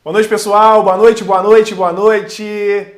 Boa noite, pessoal. Boa noite, boa noite, boa noite.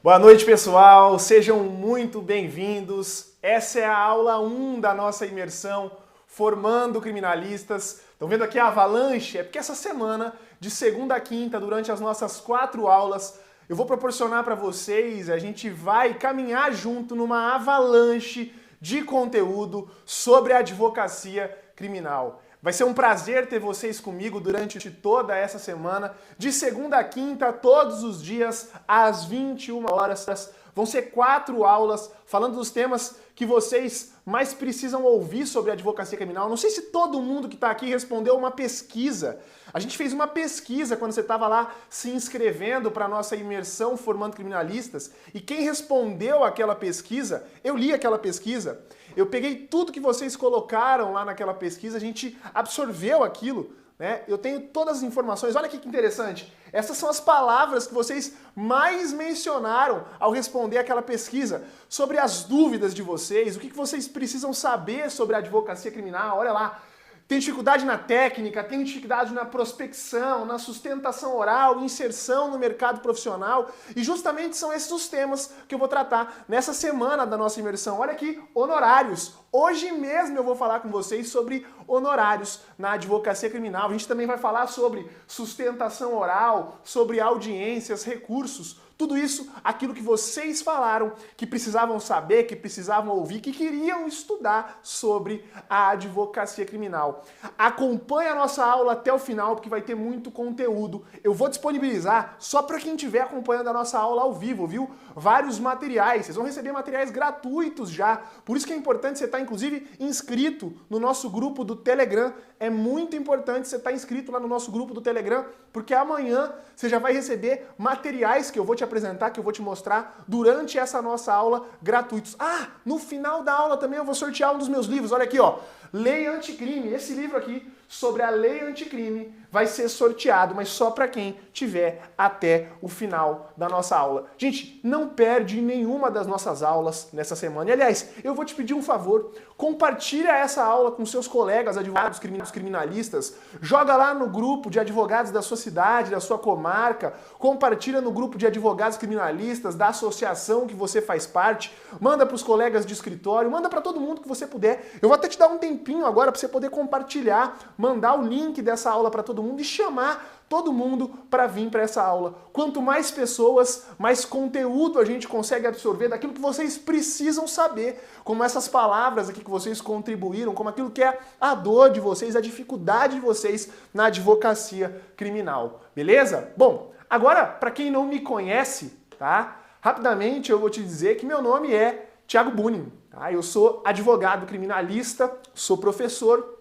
Boa noite, pessoal. Sejam muito bem-vindos. Essa é a aula 1 da nossa imersão Formando Criminalistas. Estão vendo aqui a avalanche? É porque essa semana, de segunda a quinta, durante as nossas 4 aulas, eu vou proporcionar para vocês, a gente vai caminhar junto numa avalanche de conteúdo sobre a advocacia criminal. Vai ser um prazer ter vocês comigo durante toda essa semana, de segunda a quinta, todos os dias, às 21 horas. Vão ser 4 aulas falando dos temas que vocês mais precisam ouvir sobre a advocacia criminal. Não sei se todo mundo que está aqui respondeu uma pesquisa. A gente fez uma pesquisa quando você estava lá se inscrevendo para a nossa imersão Formando Criminalistas. E quem respondeu aquela pesquisa, eu li aquela pesquisa, eu peguei tudo que vocês colocaram lá naquela pesquisa, a gente absorveu aquilo, né? Eu tenho todas as informações. Olha aqui que interessante. Essas são as palavras que vocês mais mencionaram ao responder aquela pesquisa, sobre as dúvidas de vocês, o que vocês precisam saber sobre a advocacia criminal. Olha lá. Tem dificuldade na técnica, tem dificuldade na prospecção, na sustentação oral, inserção no mercado profissional. E justamente são esses os temas que eu vou tratar nessa semana da nossa imersão. Olha aqui, honorários. Hoje mesmo eu vou falar com vocês sobre honorários na advocacia criminal. A gente também vai falar sobre sustentação oral, sobre audiências, recursos. Tudo isso, aquilo que vocês falaram, que precisavam saber, que precisavam ouvir, que queriam estudar sobre a advocacia criminal. Acompanhe a nossa aula até o final, porque vai ter muito conteúdo. Eu vou disponibilizar, só para quem estiver acompanhando a nossa aula ao vivo, viu? Vários materiais. Vocês vão receber materiais gratuitos já. Por isso que é importante você estar, inclusive, inscrito no nosso grupo do Telegram. É muito importante você estar inscrito lá no nosso grupo do Telegram, porque amanhã você já vai receber materiais que eu vou te apresentar, que eu vou te mostrar durante essa nossa aula gratuitos. Ah, no final da aula também eu vou sortear um dos meus livros. Olha aqui, ó. Lei Anticrime. Esse livro aqui, sobre a lei anticrime, vai ser sorteado, mas só para quem tiver até o final da nossa aula. Gente, não perde nenhuma das nossas aulas nessa semana. E, aliás, eu vou te pedir um favor. Compartilha essa aula com seus colegas advogados criminalistas. Joga lá no grupo de advogados da sua cidade, da sua comarca. Compartilha no grupo de advogados criminalistas da associação que você faz parte. Manda para os colegas de escritório. Manda para todo mundo que você puder. Eu vou até te dar um tempinho agora para você poder compartilhar, mandar o link dessa aula para todo mundo e chamar todo mundo para vir para essa aula. Quanto mais pessoas, mais conteúdo a gente consegue absorver daquilo que vocês precisam saber, como essas palavras aqui que vocês contribuíram, como aquilo que é a dor de vocês, a dificuldade de vocês na advocacia criminal. Beleza? Bom, agora, para quem não me conhece, tá? Rapidamente eu vou te dizer que meu nome é Thiago Bunin, tá? Eu sou advogado criminalista, sou professor,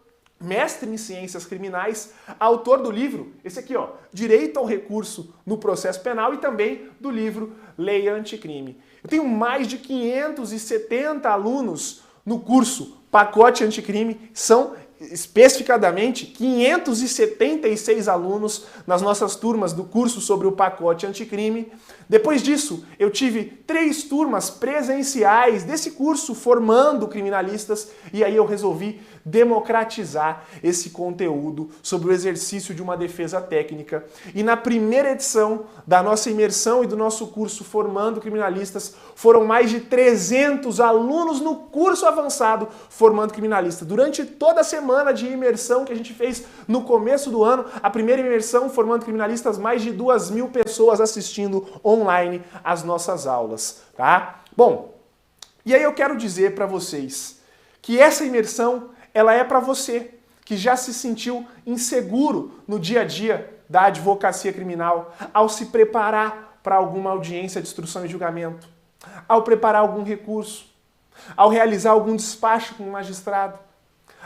mestre em ciências criminais, autor do livro, esse aqui, ó, Direito ao Recurso no Processo Penal, e também do livro Lei Anticrime. Eu tenho mais de 570 alunos no curso Pacote Anticrime, são especificadamente 576 alunos nas nossas turmas do curso sobre o pacote anticrime. Depois disso, eu tive 3 turmas presenciais desse curso formando criminalistas, e aí eu resolvi democratizar esse conteúdo sobre o exercício de uma defesa técnica. E na primeira edição da nossa imersão e do nosso curso Formando Criminalistas, foram mais de 300 alunos no curso avançado Formando Criminalista. Durante toda a semana de imersão que a gente fez no começo do ano, a primeira imersão Formando Criminalistas, mais de 2.000 pessoas assistindo online às nossas aulas, tá? Bom, e aí eu quero dizer para vocês que essa imersão, ela é para você que já se sentiu inseguro no dia a dia da advocacia criminal, ao se preparar para alguma audiência de instrução e julgamento, ao preparar algum recurso, ao realizar algum despacho com um magistrado,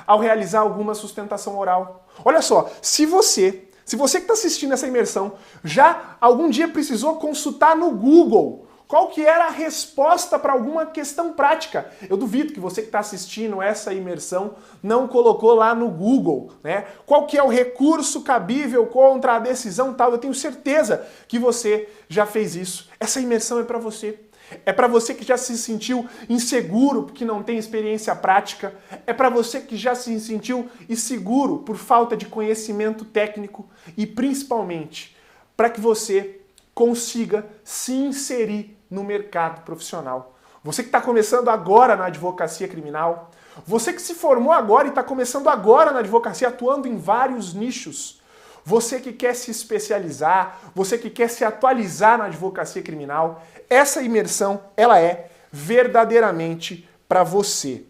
ao realizar alguma sustentação oral. Olha só, se você que está assistindo essa imersão já algum dia precisou consultar no Google qual que era a resposta para alguma questão prática, eu duvido que você que está assistindo essa imersão não colocou lá no Google, né? Qual que é o recurso cabível contra a decisão tal? Eu tenho certeza que você já fez isso. Essa imersão é para você. É para você que já se sentiu inseguro porque não tem experiência prática. É para você que já se sentiu inseguro por falta de conhecimento técnico. E principalmente para que você consiga se inserir no mercado profissional. Você que está começando agora na advocacia criminal, você que se formou agora e está começando agora na advocacia, atuando em vários nichos, você que quer se especializar, você que quer se atualizar na advocacia criminal, essa imersão, ela é verdadeiramente para você.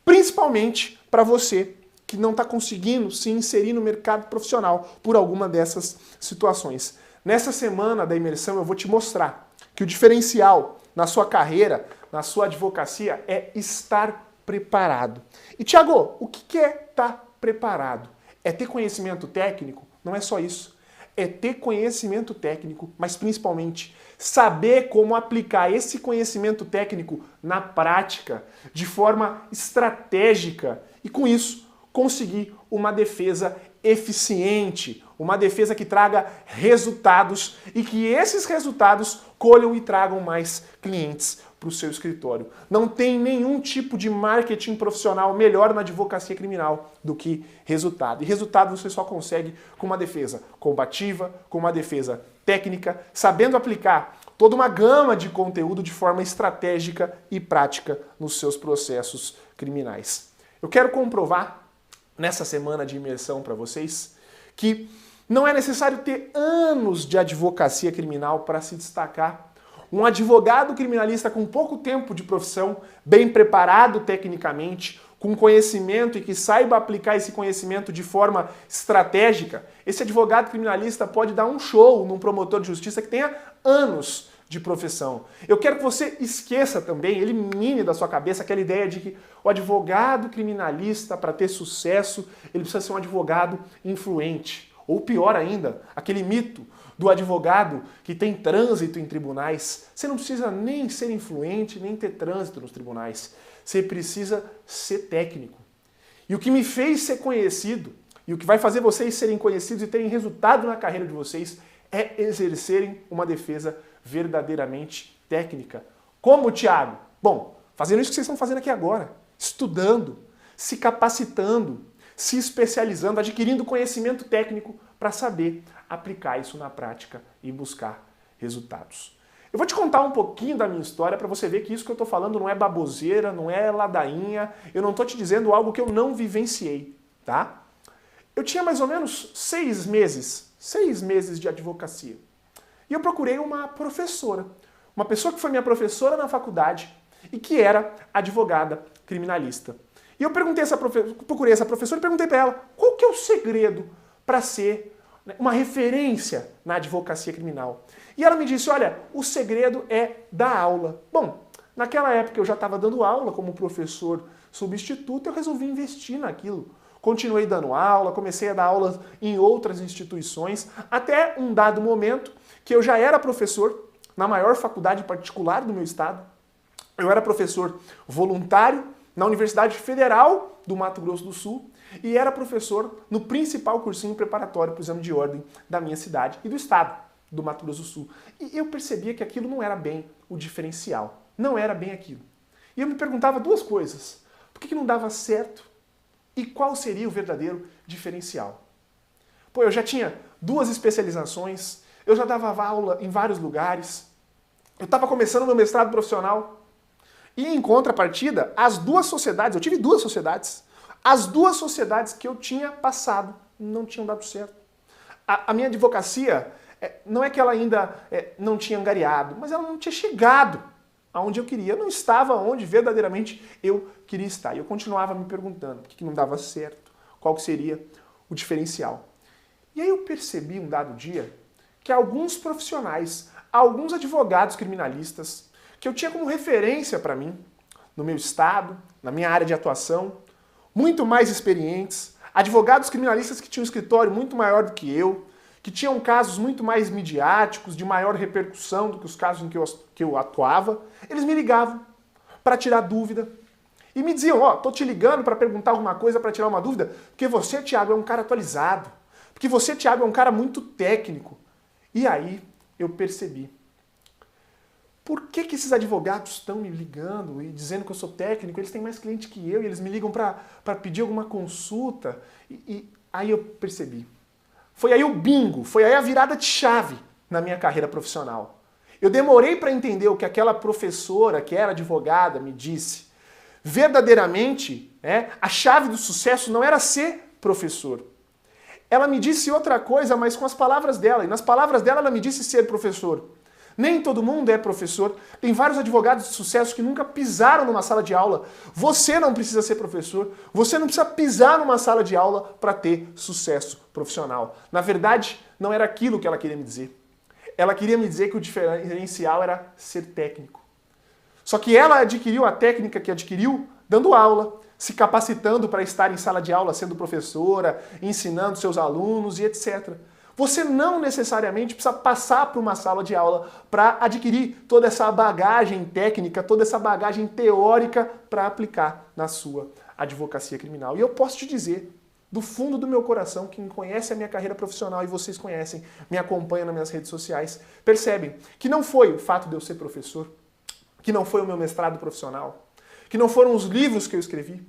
Principalmente para você que não está conseguindo se inserir no mercado profissional por alguma dessas situações. Nessa semana da imersão eu vou te mostrar que o diferencial na sua carreira, na sua advocacia, é estar preparado. E Thiago, o que é estar preparado? É ter conhecimento técnico? Não é só isso. É ter conhecimento técnico, mas principalmente saber como aplicar esse conhecimento técnico na prática, de forma estratégica, e com isso conseguir uma defesa eficiente, uma defesa que traga resultados e que esses resultados colham e tragam mais clientes para o seu escritório. Não tem nenhum tipo de marketing profissional melhor na advocacia criminal do que resultado. E resultado você só consegue com uma defesa combativa, com uma defesa técnica, sabendo aplicar toda uma gama de conteúdo de forma estratégica e prática nos seus processos criminais. Eu quero comprovar nessa semana de imersão para vocês que não é necessário ter anos de advocacia criminal para se destacar. Um advogado criminalista com pouco tempo de profissão, bem preparado tecnicamente, com conhecimento e que saiba aplicar esse conhecimento de forma estratégica, esse advogado criminalista pode dar um show num promotor de justiça que tenha anos de profissão. Eu quero que você esqueça também, elimine da sua cabeça aquela ideia de que o advogado criminalista, para ter sucesso, ele precisa ser um advogado influente. Ou pior ainda, aquele mito do advogado que tem trânsito em tribunais. Você não precisa nem ser influente, nem ter trânsito nos tribunais. Você precisa ser técnico. E o que me fez ser conhecido, e o que vai fazer vocês serem conhecidos e terem resultado na carreira de vocês, é exercerem uma defesa verdadeiramente técnica. Como, Thiago? Bom, fazendo isso que vocês estão fazendo aqui agora. Estudando, se capacitando, se especializando, adquirindo conhecimento técnico para saber aplicar isso na prática e buscar resultados. Eu vou te contar um pouquinho da minha história para você ver que isso que eu estou falando não é baboseira, não é ladainha, eu não estou te dizendo algo que eu não vivenciei, tá? Eu tinha mais ou menos 6 meses de advocacia. E eu procurei uma professora, uma pessoa que foi minha professora na faculdade e que era advogada criminalista. E eu procurei essa professora e perguntei para ela qual que é o segredo para ser uma referência na advocacia criminal. E ela me disse, olha, o segredo é dar aula. Bom, naquela época eu já estava dando aula como professor substituto, eu resolvi investir naquilo. Continuei dando aula, comecei a dar aulas em outras instituições, até um dado momento que eu já era professor na maior faculdade particular do meu estado. Eu era professor voluntário na Universidade Federal do Mato Grosso do Sul e era professor no principal cursinho preparatório para o exame de ordem da minha cidade e do estado do Mato Grosso do Sul. E eu percebia que aquilo não era bem o diferencial, não era bem aquilo. E eu me perguntava 2 coisas. Por que não dava certo? E qual seria o verdadeiro diferencial? Pô, eu já tinha 2 especializações, eu já dava aula em vários lugares, eu estava começando meu mestrado profissional. E em contrapartida, as 2 sociedades, eu tive 2 sociedades, as 2 sociedades que eu tinha passado não tinham dado certo. A minha advocacia, não é que ela ainda não tinha angariado, mas ela não tinha chegado aonde eu queria. Eu não estava onde verdadeiramente eu queria estar. E eu continuava me perguntando por que não dava certo, qual que seria o diferencial. E aí eu percebi um dado dia que alguns profissionais, alguns advogados criminalistas, que eu tinha como referência para mim, no meu estado, na minha área de atuação, muito mais experientes, advogados criminalistas que tinham um escritório muito maior do que eu, que tinham casos muito mais midiáticos, de maior repercussão do que os casos em que eu atuava, eles me ligavam para tirar dúvida e me diziam, ó, tô te ligando para perguntar alguma coisa, para tirar uma dúvida, porque você, Thiago, é um cara atualizado, porque você, Thiago, é um cara muito técnico. E aí eu percebi, por que esses advogados estão me ligando e dizendo que eu sou técnico? Eles têm mais cliente que eu e eles me ligam para pedir alguma consulta. E aí eu percebi. Foi aí o bingo, foi aí a virada de chave na minha carreira profissional. Eu demorei para entender o que aquela professora, que era advogada, me disse. Verdadeiramente, a chave do sucesso não era ser professor. Ela me disse outra coisa, mas com as palavras dela. E nas palavras dela, ela me disse ser professor. Nem todo mundo é professor. Tem vários advogados de sucesso que nunca pisaram numa sala de aula. Você não precisa ser professor. Você não precisa pisar numa sala de aula para ter sucesso profissional. Na verdade, não era aquilo que ela queria me dizer. Ela queria me dizer que o diferencial era ser técnico. Só que ela adquiriu a técnica que adquiriu dando aula, se capacitando para estar em sala de aula, sendo professora, ensinando seus alunos e etc. Você não necessariamente precisa passar por uma sala de aula para adquirir toda essa bagagem técnica, toda essa bagagem teórica para aplicar na sua advocacia criminal. E eu posso te dizer, do fundo do meu coração, quem conhece a minha carreira profissional e vocês conhecem, me acompanham nas minhas redes sociais, percebem que não foi o fato de eu ser professor, que não foi o meu mestrado profissional, que não foram os livros que eu escrevi,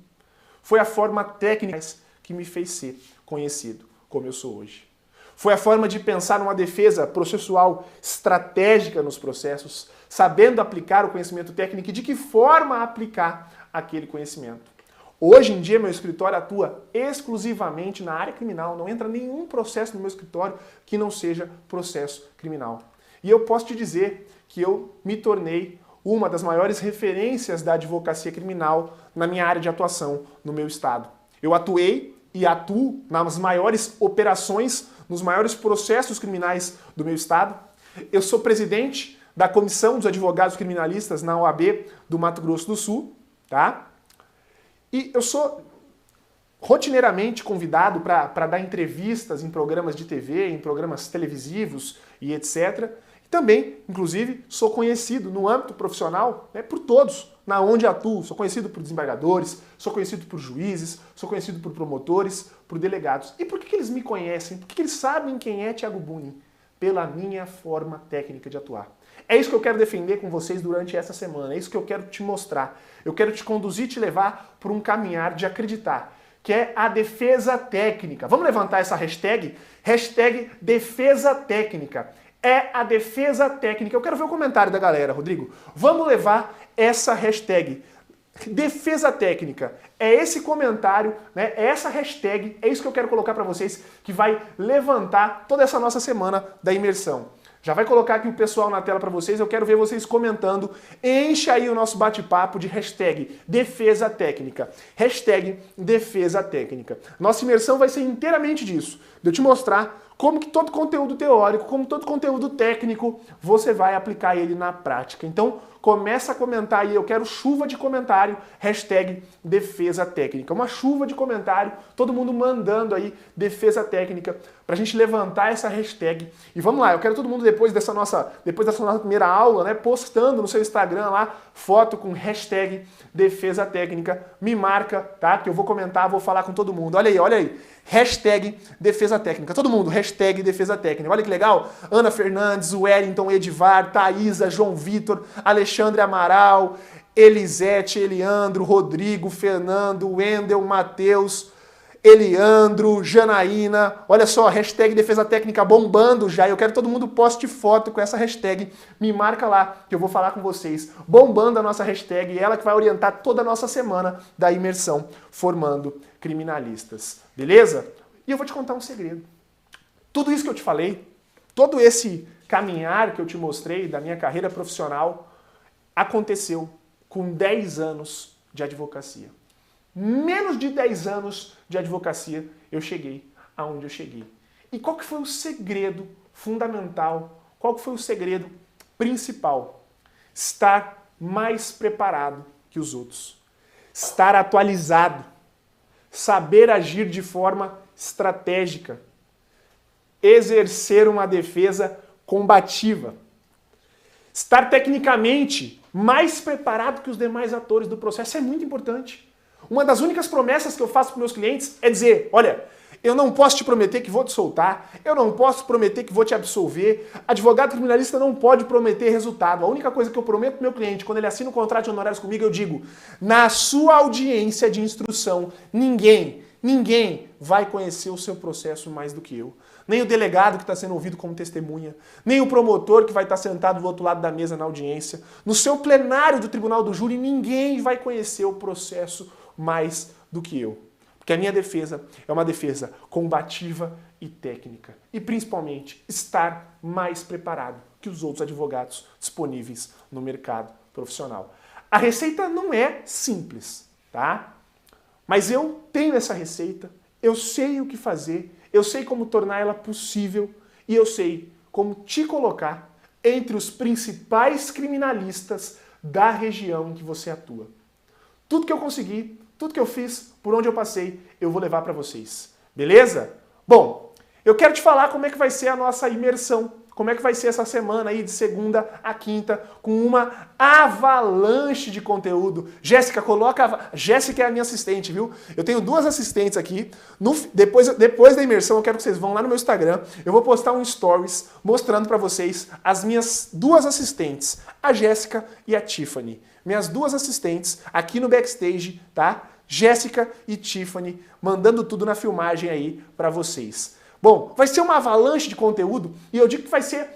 foi a forma técnica que me fez ser conhecido como eu sou hoje. Foi a forma de pensar numa defesa processual estratégica nos processos, sabendo aplicar o conhecimento técnico e de que forma aplicar aquele conhecimento. Hoje em dia, meu escritório atua exclusivamente na área criminal, não entra nenhum processo no meu escritório que não seja processo criminal. E eu posso te dizer que eu me tornei uma das maiores referências da advocacia criminal na minha área de atuação no meu estado. Eu atuei e atuo nas maiores operações, nos maiores processos criminais do meu estado. Eu sou presidente da Comissão dos Advogados Criminalistas na OAB do Mato Grosso do Sul, tá? E eu sou rotineiramente convidado para dar entrevistas em programas de TV, em programas televisivos e etc. E também, inclusive, sou conhecido no âmbito profissional, por todos, na onde atuo. Sou conhecido por desembargadores, sou conhecido por juízes, sou conhecido por promotores, por delegados. E por que eles me conhecem? Por que eles sabem quem é Thiago Bunin? Pela minha forma técnica de atuar. É isso que eu quero defender com vocês durante essa semana, é isso que eu quero te mostrar. Eu quero te conduzir, te levar por um caminhar de acreditar, que é a defesa técnica. Vamos levantar essa hashtag? Hashtag defesa técnica. É a defesa técnica. Eu quero ver o comentário da galera, Rodrigo. Vamos levar essa hashtag. Defesa técnica. É esse comentário, é essa hashtag, é isso que eu quero colocar para vocês, que vai levantar toda essa nossa semana da imersão. Já vai colocar aqui o pessoal na tela para vocês, eu quero ver vocês comentando. Enche aí o nosso bate-papo de hashtag defesa técnica. Hashtag defesa técnica. Nossa imersão vai ser inteiramente disso. De eu te mostrar como que todo conteúdo teórico, como todo conteúdo técnico, você vai aplicar ele na prática. Então, começa a comentar aí, eu quero chuva de comentário, hashtag defesa técnica. Uma chuva de comentário, todo mundo mandando aí defesa técnica, pra gente levantar essa hashtag. E vamos lá, eu quero todo mundo depois dessa nossa primeira aula, postando no seu Instagram lá, foto com hashtag defesa técnica, me marca, tá? Que eu vou comentar, vou falar com todo mundo. Olha aí. Hashtag defesa técnica. Todo mundo, hashtag defesa técnica. Olha que legal. Ana Fernandes, Wellington, Edivar, Thaisa, João Vitor, Alexandre Amaral, Elisete, Eliandro, Rodrigo, Fernando, Wendel, Matheus, Eliandro, Janaína. Olha só, hashtag defesa técnica bombando já. Eu quero que todo mundo poste foto com essa hashtag. Me marca lá que eu vou falar com vocês. Bombando a nossa hashtag, ela que vai orientar toda a nossa semana da imersão Formando Criminalistas. Beleza? E eu vou te contar um segredo. Tudo isso que eu te falei, todo esse caminhar que eu te mostrei da minha carreira profissional, aconteceu com 10 anos de advocacia. Menos de 10 anos de advocacia eu cheguei aonde eu cheguei. E qual que foi o segredo fundamental? Qual que foi o segredo principal? Estar mais preparado que os outros. Estar atualizado. Saber agir de forma estratégica. Exercer uma defesa combativa. Estar tecnicamente mais preparado que os demais atores do processo é muito importante. Uma das únicas promessas que eu faço para meus clientes é dizer, olha, eu não posso te prometer que vou te soltar, eu não posso prometer que vou te absolver, advogado criminalista não pode prometer resultado. A única coisa que eu prometo para o meu cliente, quando ele assina um contrato de honorários comigo, eu digo, na sua audiência de instrução, ninguém vai conhecer o seu processo mais do que eu. nem o delegado que está sendo ouvido como testemunha, nem o promotor que vai estar sentado do outro lado da mesa na audiência. No seu plenário do tribunal do júri, ninguém vai conhecer o processo mais do que eu. Porque a minha defesa é uma defesa combativa e técnica. E principalmente, estar mais preparado que os outros advogados disponíveis no mercado profissional. A receita não é simples, tá? Mas eu tenho essa receita, eu sei o que fazer, eu sei como tornar ela possível e eu sei como te colocar entre os principais criminalistas da região em que você atua. Tudo que eu consegui, tudo que eu fiz, por onde eu passei, eu vou levar para vocês. Beleza? Bom, eu quero te falar como é que vai ser a nossa imersão, como é que vai ser essa semana aí de segunda a quinta, com uma avalanche de conteúdo. Jéssica, Jéssica é a minha assistente, viu? Eu tenho 2 assistentes aqui. Depois da imersão, eu quero que vocês vão lá no meu Instagram. Eu vou postar um stories mostrando para vocês as minhas 2 assistentes, a Jéssica e a Tiffany. Minhas 2 assistentes aqui no backstage, tá? Jéssica e Tiffany, mandando tudo na filmagem aí para vocês. Bom, vai ser uma avalanche de conteúdo, e eu digo que vai ser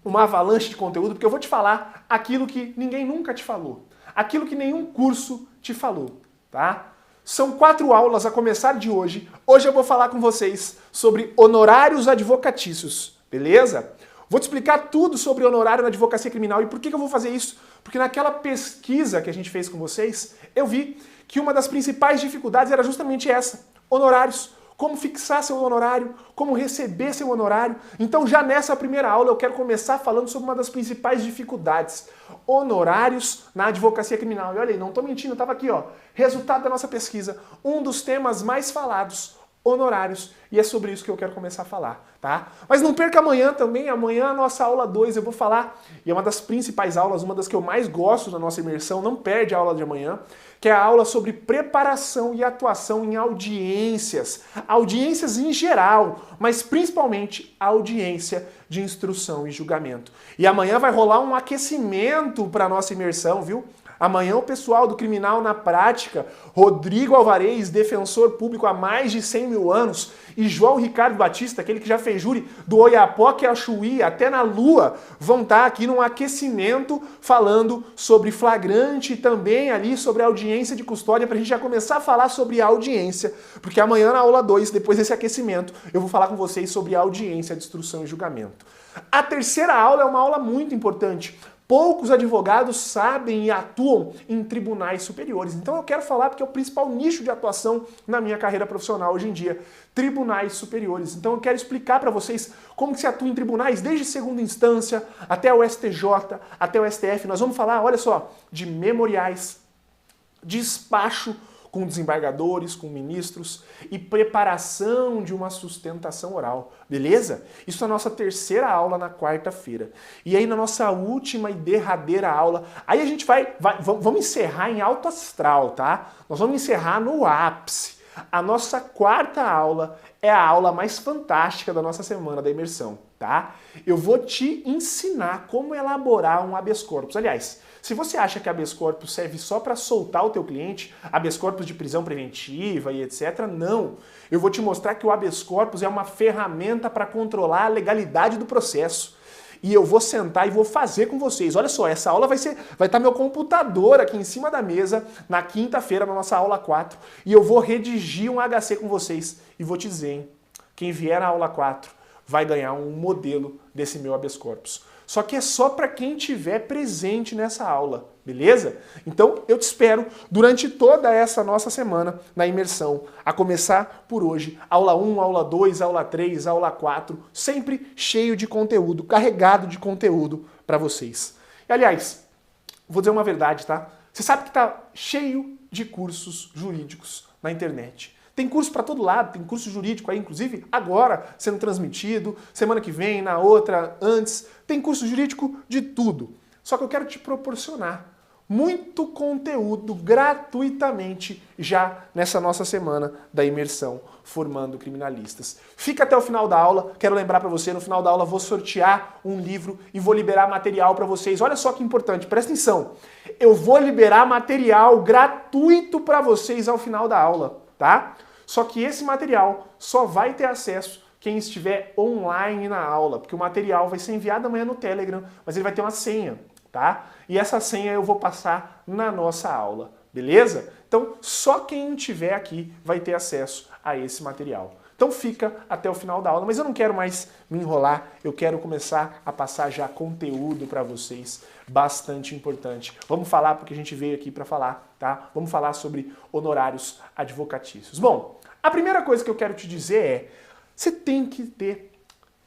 uma avalanche de conteúdo porque eu vou te falar aquilo que ninguém nunca te falou, aquilo que nenhum curso te falou, tá? São 4 aulas a começar de hoje. Hoje eu vou falar com vocês sobre honorários advocatícios, beleza? Vou te explicar tudo sobre honorário na advocacia criminal. E por que eu vou fazer isso? Porque naquela pesquisa que a gente fez com vocês, eu vi que uma das principais dificuldades era justamente essa, honorários. Como fixar seu honorário, como receber seu honorário. Então já nessa primeira aula eu quero começar falando sobre uma das principais dificuldades, honorários na advocacia criminal. E olha aí, não estou mentindo, estava aqui, ó, resultado da nossa pesquisa, um dos temas mais falados, honorários, e é sobre isso que eu quero começar a falar, tá? Mas não perca amanhã também, amanhã a nossa aula 2 eu vou falar, e é uma das principais aulas, uma das que eu mais gosto da nossa imersão, não perde a aula de amanhã, que é a aula sobre preparação e atuação em audiências. Audiências em geral, mas principalmente a audiência de instrução e julgamento. E amanhã vai rolar um aquecimento para a nossa imersão, viu? Amanhã o pessoal do Criminal na Prática, Rodrigo Alvarez, defensor público há mais de 100 mil anos, e João Ricardo Batista, aquele que já fez júri do Oiapoque a Chuí, até na Lua, vão estar aqui num aquecimento falando sobre flagrante e também ali sobre audiência de custódia, para a gente já começar a falar sobre audiência, porque amanhã na aula 2, depois desse aquecimento, eu vou falar com vocês sobre audiência de instrução e julgamento. A terceira aula é uma aula muito importante. Poucos advogados sabem e atuam em tribunais superiores. Então eu quero falar porque é o principal nicho de atuação na minha carreira profissional hoje em dia. Tribunais superiores. Então eu quero explicar para vocês como que se atua em tribunais, desde segunda instância até o STJ, até o STF. Nós vamos falar, olha só, de memoriais, despacho com desembargadores, com ministros e preparação de uma sustentação oral, beleza? Isso é a nossa terceira aula na quarta-feira. E aí na nossa última e derradeira aula, aí a gente vamos encerrar em alto astral, tá? Nós vamos encerrar no ápice. A nossa quarta aula é a aula mais fantástica da nossa semana da imersão, tá? Eu vou te ensinar como elaborar um habeas corpus. Aliás, se você acha que habeas corpus serve só para soltar o teu cliente, habeas corpus de prisão preventiva e etc., não. Eu vou te mostrar que o habeas corpus é uma ferramenta para controlar a legalidade do processo. E eu vou sentar e vou fazer com vocês. Olha só, essa aula vai estar meu computador aqui em cima da mesa na quinta-feira, na nossa aula 4. E eu vou redigir um HC com vocês. E vou te dizer, hein, quem vier na aula 4 vai ganhar um modelo desse meu habeas corpus. Só que é só para quem estiver presente nessa aula, beleza? Então eu te espero durante toda essa nossa semana na imersão, a começar por hoje, aula 1, aula 2, aula 3, aula 4, sempre cheio de conteúdo, carregado de conteúdo para vocês. E aliás, vou dizer uma verdade, tá? Você sabe que está cheio de cursos jurídicos na internet. Tem curso para todo lado, tem curso jurídico aí, inclusive agora sendo transmitido, semana que vem, na outra, antes. Tem curso jurídico de tudo. Só que eu quero te proporcionar muito conteúdo gratuitamente já nessa nossa semana da imersão Formando Criminalistas. Fica até o final da aula, quero lembrar para você, no final da aula vou sortear um livro e vou liberar material para vocês. Olha só que importante, presta atenção. Eu vou liberar material gratuito para vocês ao final da aula, tá? Só que esse material só vai ter acesso quem estiver online na aula, porque o material vai ser enviado amanhã no Telegram, mas ele vai ter uma senha, tá? E essa senha eu vou passar na nossa aula, beleza? Então, só quem estiver aqui vai ter acesso a esse material. Então fica até o final da aula, mas eu não quero mais me enrolar, eu quero começar a passar já conteúdo para vocês, bastante importante. Vamos falar, porque a gente veio aqui para falar, tá? Vamos falar sobre honorários advocatícios. Bom, a primeira coisa que eu quero te dizer é, você tem que ter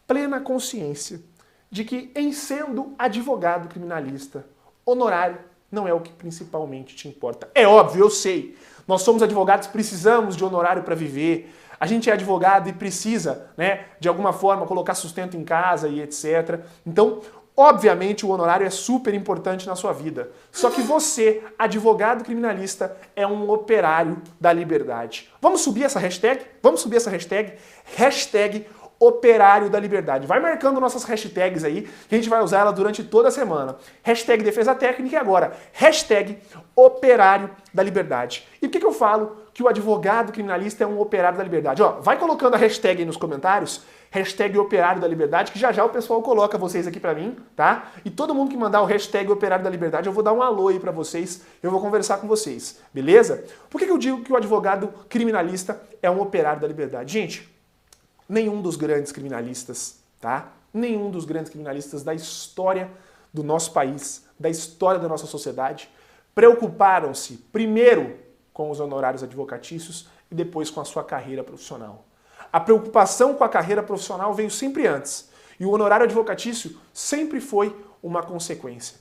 plena consciência de que, em sendo advogado criminalista, honorário não é o que principalmente te importa. É óbvio, eu sei, nós somos advogados, precisamos de honorário para viver. A gente é advogado e precisa, né, de alguma forma, colocar sustento em casa e etc. Então, obviamente, o honorário é super importante na sua vida. Só que você, advogado criminalista, é um operário da liberdade. Vamos subir essa hashtag? Vamos subir essa hashtag? Hashtag operário da liberdade. Vai marcando nossas hashtags aí, que a gente vai usar ela durante toda a semana. Hashtag defesa técnica e agora, hashtag operário da liberdade. E por que eu falo que o advogado criminalista é um operário da liberdade? Ó, vai colocando a hashtag aí nos comentários, hashtag operário da liberdade, que já o pessoal coloca vocês aqui pra mim, tá? E todo mundo que mandar o hashtag operário da liberdade, eu vou dar um alô aí pra vocês, eu vou conversar com vocês, beleza? Por que eu digo que o advogado criminalista é um operário da liberdade? Gente, nenhum dos grandes criminalistas, tá? Nenhum dos grandes criminalistas da história do nosso país, da história da nossa sociedade, preocuparam-se primeiro com os honorários advocatícios e depois com a sua carreira profissional. A preocupação com a carreira profissional veio sempre antes, e o honorário advocatício sempre foi uma consequência.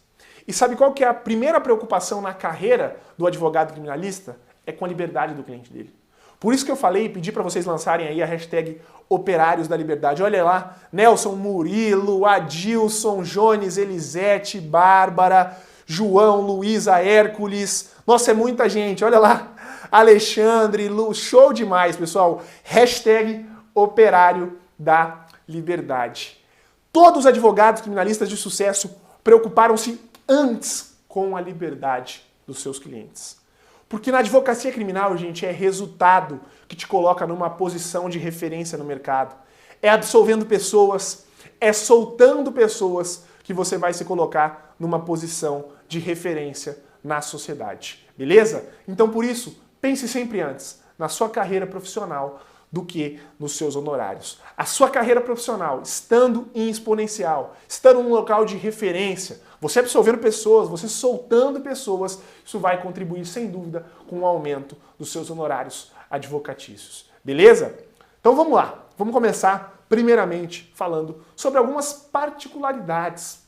E sabe qual que é a primeira preocupação na carreira do advogado criminalista? É com a liberdade do cliente dele. Por isso que eu falei e pedi para vocês lançarem aí a hashtag Operários da Liberdade. Olha lá, Nelson, Murilo, Adilson, Jones, Elisete, Bárbara, João, Luísa, Hércules. Nossa, é muita gente, olha lá. Alexandre, Lu, show demais, pessoal. Hashtag Operário da Liberdade. Todos os advogados criminalistas de sucesso preocuparam-se antes com a liberdade dos seus clientes. Porque na advocacia criminal, gente, é resultado que te coloca numa posição de referência no mercado. É absolvendo pessoas, é soltando pessoas que você vai se colocar numa posição de referência na sociedade. Beleza? Então, por isso, pense sempre antes na sua carreira profissional do que nos seus honorários. A sua carreira profissional, estando em exponencial, estando num local de referência, você absolvendo pessoas, você soltando pessoas, isso vai contribuir, sem dúvida, com o aumento dos seus honorários advocatícios. Beleza? Então vamos lá. Vamos começar, primeiramente, falando sobre algumas particularidades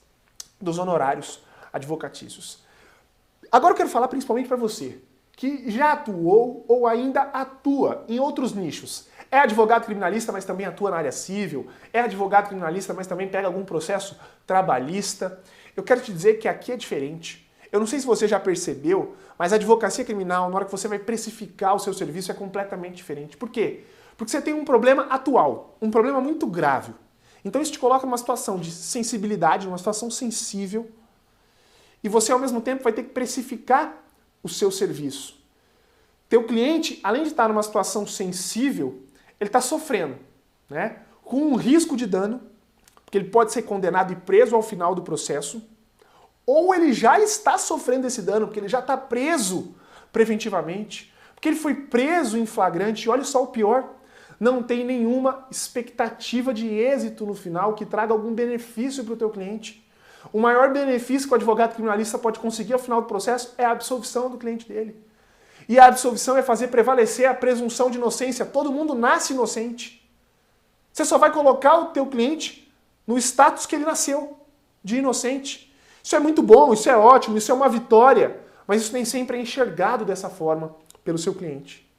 dos honorários advocatícios. Agora eu quero falar principalmente para você, que já atuou ou ainda atua em outros nichos. É advogado criminalista, mas também atua na área civil. É advogado criminalista, mas também pega algum processo trabalhista. Eu quero te dizer que aqui é diferente. Eu não sei se você já percebeu, mas a advocacia criminal, na hora que você vai precificar o seu serviço, é completamente diferente. Por quê? Porque você tem um problema atual, um problema muito grave. Então isso te coloca numa situação de sensibilidade, numa situação sensível, e você ao mesmo tempo vai ter que precificar o seu serviço. Teu cliente, além de estar numa situação sensível, ele está sofrendo, né? Com um risco de dano, porque ele pode ser condenado e preso ao final do processo, ou ele já está sofrendo esse dano, porque ele já está preso preventivamente, porque ele foi preso em flagrante, e olha só o pior, não tem nenhuma expectativa de êxito no final que traga algum benefício para o teu cliente. O maior benefício que o advogado criminalista pode conseguir ao final do processo é a absolvição do cliente dele. E a absolvição é fazer prevalecer a presunção de inocência. Todo mundo nasce inocente. Você só vai colocar o teu cliente no status que ele nasceu, de inocente. Isso é muito bom, isso é ótimo, isso é uma vitória, mas isso nem sempre é enxergado dessa forma pelo seu cliente.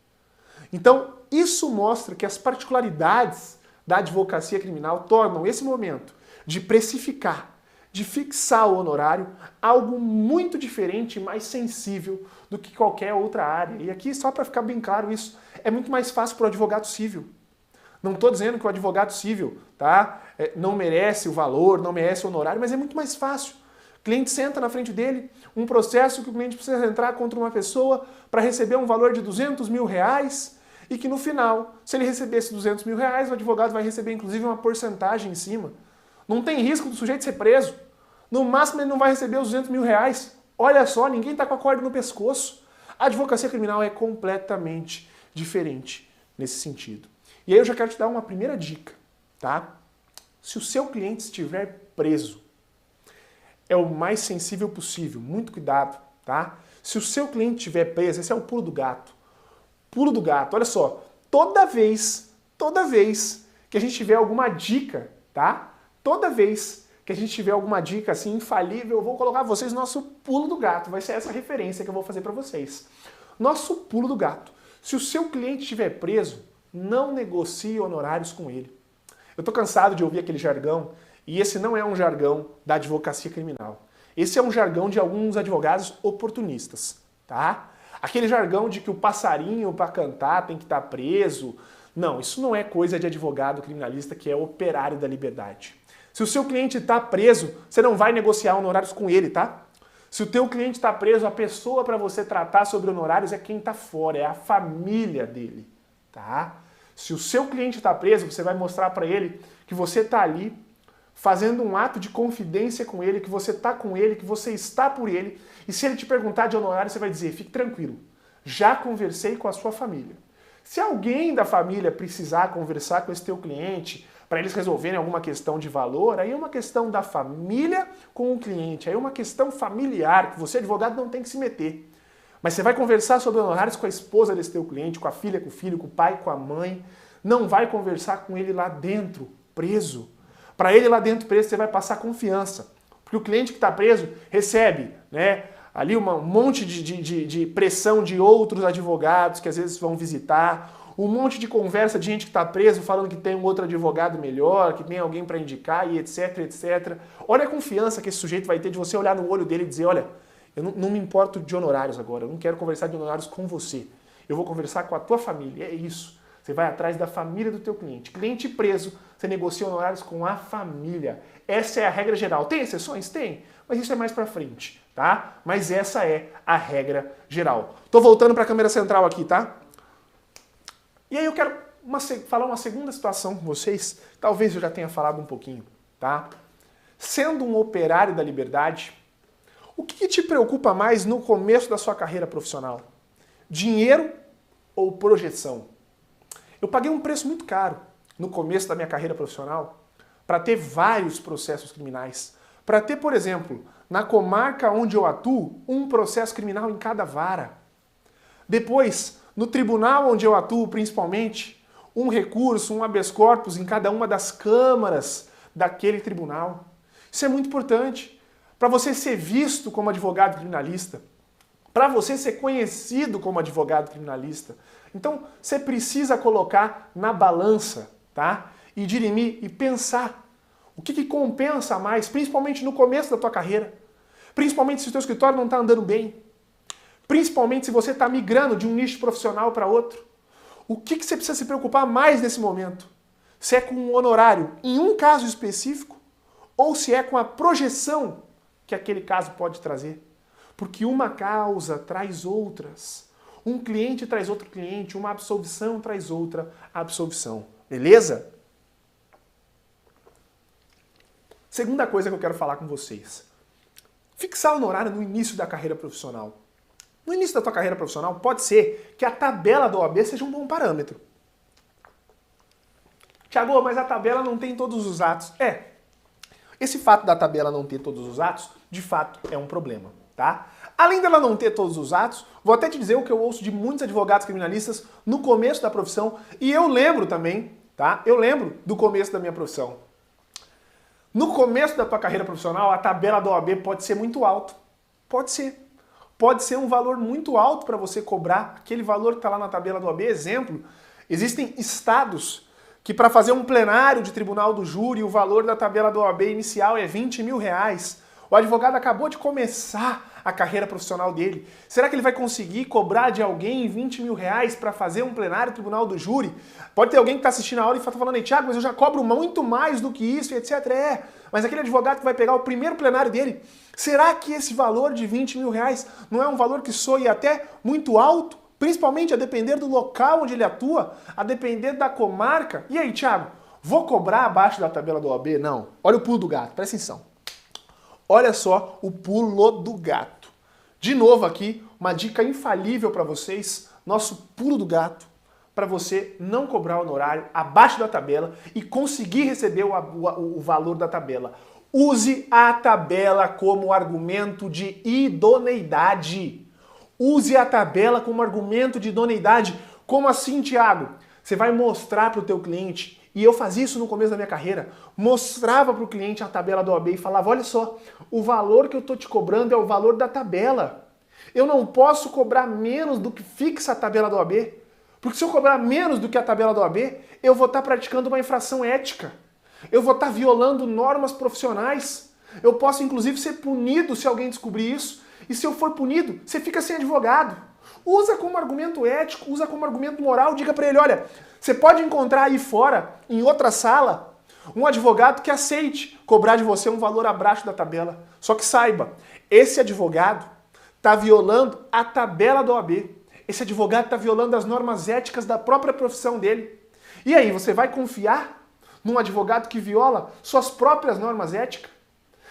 Então, isso mostra que as particularidades da advocacia criminal tornam esse momento de precificar, de fixar o honorário, algo muito diferente e mais sensível do que qualquer outra área. E aqui, só para ficar bem claro isso, é muito mais fácil para o advogado civil. Não estou dizendo que o advogado civil não merece o valor, não merece o honorário, mas é muito mais fácil. O cliente senta na frente dele, um processo que o cliente precisa entrar contra uma pessoa para receber um valor de R$200 mil, e que no final, se ele recebesse 200 mil reais, o advogado vai receber inclusive uma porcentagem em cima. Não tem risco do sujeito ser preso. No máximo ele não vai receber os 200 mil reais. Olha só, ninguém está com a corda no pescoço. A advocacia criminal é completamente diferente nesse sentido. E aí eu já quero te dar uma primeira dica, tá? Se o seu cliente estiver preso, é o mais sensível possível, muito cuidado, tá? Se o seu cliente estiver preso, esse é o pulo do gato. Pulo do gato, olha só, toda vez que a gente tiver alguma dica, tá? Toda vez que a gente tiver alguma dica assim infalível, eu vou colocar vocês no nosso pulo do gato, vai ser essa referência que eu vou fazer para vocês. Nosso pulo do gato. Se o seu cliente estiver preso, não negocie honorários com ele. Eu tô cansado de ouvir aquele jargão, e esse não é um jargão da advocacia criminal. Esse é um jargão de alguns advogados oportunistas, tá? Aquele jargão de que o passarinho para cantar tem que estar preso. Não, isso não é coisa de advogado criminalista que é operário da liberdade. Se o seu cliente está preso, você não vai negociar honorários com ele, tá? Se o teu cliente está preso, a pessoa para você tratar sobre honorários é quem está fora, é a família dele, tá? Se o seu cliente está preso, você vai mostrar para ele que você está ali fazendo um ato de confidência com ele, que você está com ele, que você está por ele. E se ele te perguntar de honorário, você vai dizer, fique tranquilo, já conversei com a sua família. Se alguém da família precisar conversar com esse teu cliente, para eles resolverem alguma questão de valor, aí é uma questão da família com o cliente, aí é uma questão familiar, que você, advogado, não tem que se meter. Mas você vai conversar sobre honorários com a esposa desse teu cliente, com a filha, com o filho, com o pai, com a mãe. Não vai conversar com ele lá dentro, preso. Para ele lá dentro preso, você vai passar confiança. Porque o cliente que está preso recebe, né, ali um monte de pressão de outros advogados que às vezes vão visitar, um monte de conversa de gente que está preso falando que tem um outro advogado melhor, que tem alguém para indicar e etc, etc. Olha a confiança que esse sujeito vai ter de você olhar no olho dele e dizer, olha, eu não me importo de honorários agora, eu não quero conversar de honorários com você. Eu vou conversar com a tua família, é isso. Você vai atrás da família do teu cliente. Cliente preso, você negocia honorários com a família. Essa é a regra geral. Tem exceções? Tem. Mas isso é mais pra frente, tá? Mas essa é a regra geral. Tô voltando pra câmera central aqui, tá? E aí eu quero falar uma segunda situação com vocês. Talvez eu já tenha falado um pouquinho, tá? Sendo um operário da liberdade, o que te preocupa mais no começo da sua carreira profissional? Dinheiro ou projeção? Eu paguei um preço muito caro no começo da minha carreira profissional para ter vários processos criminais. Para ter, por exemplo, na comarca onde eu atuo, um processo criminal em cada vara. Depois, no tribunal onde eu atuo principalmente, um recurso, um habeas corpus em cada uma das câmaras daquele tribunal. Isso é muito importante para você ser visto como advogado criminalista, para você ser conhecido como advogado criminalista. Então, você precisa colocar na balança, tá? E dirimir e pensar o que compensa mais, principalmente no começo da tua carreira. Principalmente se o teu escritório não está andando bem. Principalmente se você está migrando de um nicho profissional para outro. O que você precisa se preocupar mais nesse momento? Se é com um honorário em um caso específico ou se é com a projeção que aquele caso pode trazer. Porque uma causa traz outras. Um cliente traz outro cliente, uma absolvição traz outra absolvição. Beleza? Segunda coisa que eu quero falar com vocês. Fixar o honorário no início da carreira profissional. No início da tua carreira profissional, pode ser que a tabela da OAB seja um bom parâmetro. Tiago, mas a tabela não tem todos os atos. Esse fato da tabela não ter todos os atos, de fato, é um problema, tá? Além dela não ter todos os atos, vou até te dizer o que eu ouço de muitos advogados criminalistas no começo da profissão, e eu lembro também, tá? Eu lembro do começo da minha profissão. No começo da tua carreira profissional, a tabela da OAB pode ser muito alta. Pode ser. Pode ser um valor muito alto para você cobrar, aquele valor que está lá na tabela da OAB. Exemplo, existem estados que para fazer um plenário de tribunal do júri, o valor da tabela da OAB inicial é 20 mil reais. O advogado acabou de começar a carreira profissional dele. Será que ele vai conseguir cobrar de alguém 20 mil reais para fazer um plenário do tribunal do júri? Pode ter alguém que está assistindo a aula e está falando, Tiago, mas eu já cobro muito mais do que isso, e etc. Mas aquele advogado que vai pegar o primeiro plenário dele, será que esse valor de 20 mil reais não é um valor que soe até muito alto principalmente a depender do local onde ele atua, a depender da comarca. E aí, Thiago, vou cobrar abaixo da tabela do OAB? Não. Olha o pulo do gato, presta atenção. Olha só o pulo do gato. De novo aqui, uma dica infalível para vocês, nosso pulo do gato, para você não cobrar honorário abaixo da tabela e conseguir receber o valor da tabela. Use a tabela como argumento de idoneidade. Use a tabela como argumento de idoneidade. Como assim, Thiago? Você vai mostrar para o teu cliente, e eu fazia isso no começo da minha carreira, mostrava para o cliente a tabela do OAB e falava, olha só, o valor que eu estou te cobrando é o valor da tabela. Eu não posso cobrar menos do que fixa a tabela do OAB, porque se eu cobrar menos do que a tabela do OAB, eu vou estar praticando uma infração ética. Eu vou estar violando normas profissionais. Eu posso, inclusive, ser punido se alguém descobrir isso. E se eu for punido, você fica sem advogado. Usa como argumento ético, usa como argumento moral. Diga para ele, olha, você pode encontrar aí fora, em outra sala, um advogado que aceite cobrar de você um valor abaixo da tabela. Só que saiba, esse advogado está violando a tabela do OAB. Esse advogado está violando as normas éticas da própria profissão dele. E aí, você vai confiar num advogado que viola suas próprias normas éticas?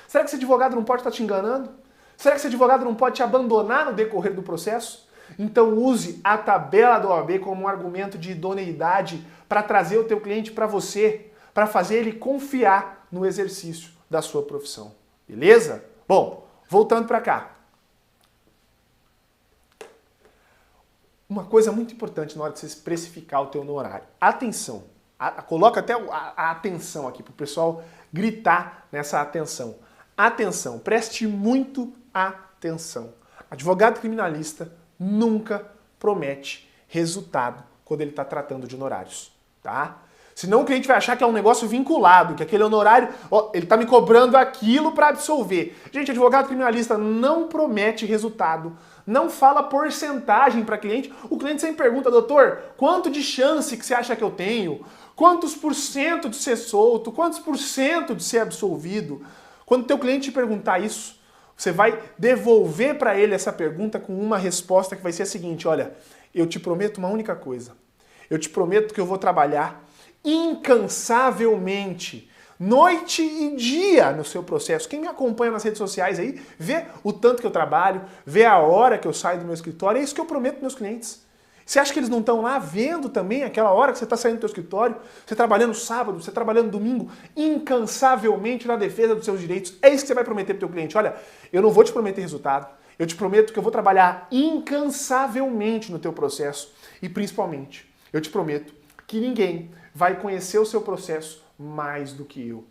Será que esse advogado não pode estar te enganando? Será que esse advogado não pode te abandonar no decorrer do processo? Então use a tabela do OAB como um argumento de idoneidade para trazer o teu cliente para você, para fazer ele confiar no exercício da sua profissão. Beleza? Bom, voltando para cá. Uma coisa muito importante na hora de você precificar o teu honorário. Atenção. Coloca até a atenção aqui para o pessoal gritar nessa atenção. Atenção, preste muito atenção. Advogado criminalista nunca promete resultado quando ele está tratando de honorários, tá? Senão o cliente vai achar que é um negócio vinculado, que aquele honorário, ó, ele está me cobrando aquilo para absolver. Gente, advogado criminalista não promete resultado, não fala porcentagem para cliente. O cliente sempre pergunta, doutor, quanto de chance que você acha que eu tenho? Quantos por cento de ser solto? Quantos por cento de ser absolvido? Quando o teu cliente te perguntar isso, você vai devolver para ele essa pergunta com uma resposta que vai ser a seguinte, olha, eu te prometo uma única coisa. Eu te prometo que eu vou trabalhar incansavelmente, noite e dia no seu processo. Quem me acompanha nas redes sociais aí, vê o tanto que eu trabalho, vê a hora que eu saio do meu escritório, é isso que eu prometo para meus clientes. Você acha que eles não estão lá vendo também aquela hora que você está saindo do seu escritório, você trabalhando sábado, você trabalhando domingo, incansavelmente na defesa dos seus direitos? É isso que você vai prometer para o teu cliente. Olha, eu não vou te prometer resultado, eu te prometo que eu vou trabalhar incansavelmente no teu processo e principalmente, eu te prometo que ninguém vai conhecer o seu processo mais do que eu.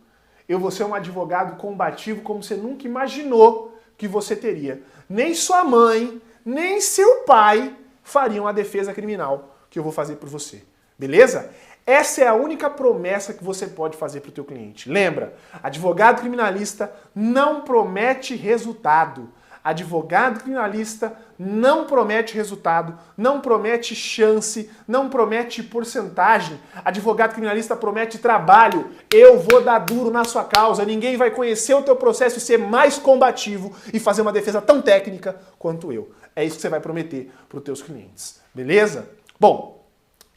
Eu vou ser um advogado combativo como você nunca imaginou que você teria. Nem sua mãe, nem seu pai fariam a defesa criminal que eu vou fazer por você. Beleza? Essa é a única promessa que você pode fazer para o teu cliente. Lembra, advogado criminalista não promete resultado. Advogado criminalista não promete resultado, não promete chance, não promete porcentagem. Advogado criminalista promete trabalho. Eu vou dar duro na sua causa. Ninguém vai conhecer o teu processo e ser mais combativo e fazer uma defesa tão técnica quanto eu. É isso que você vai prometer para os teus clientes. Beleza? Bom,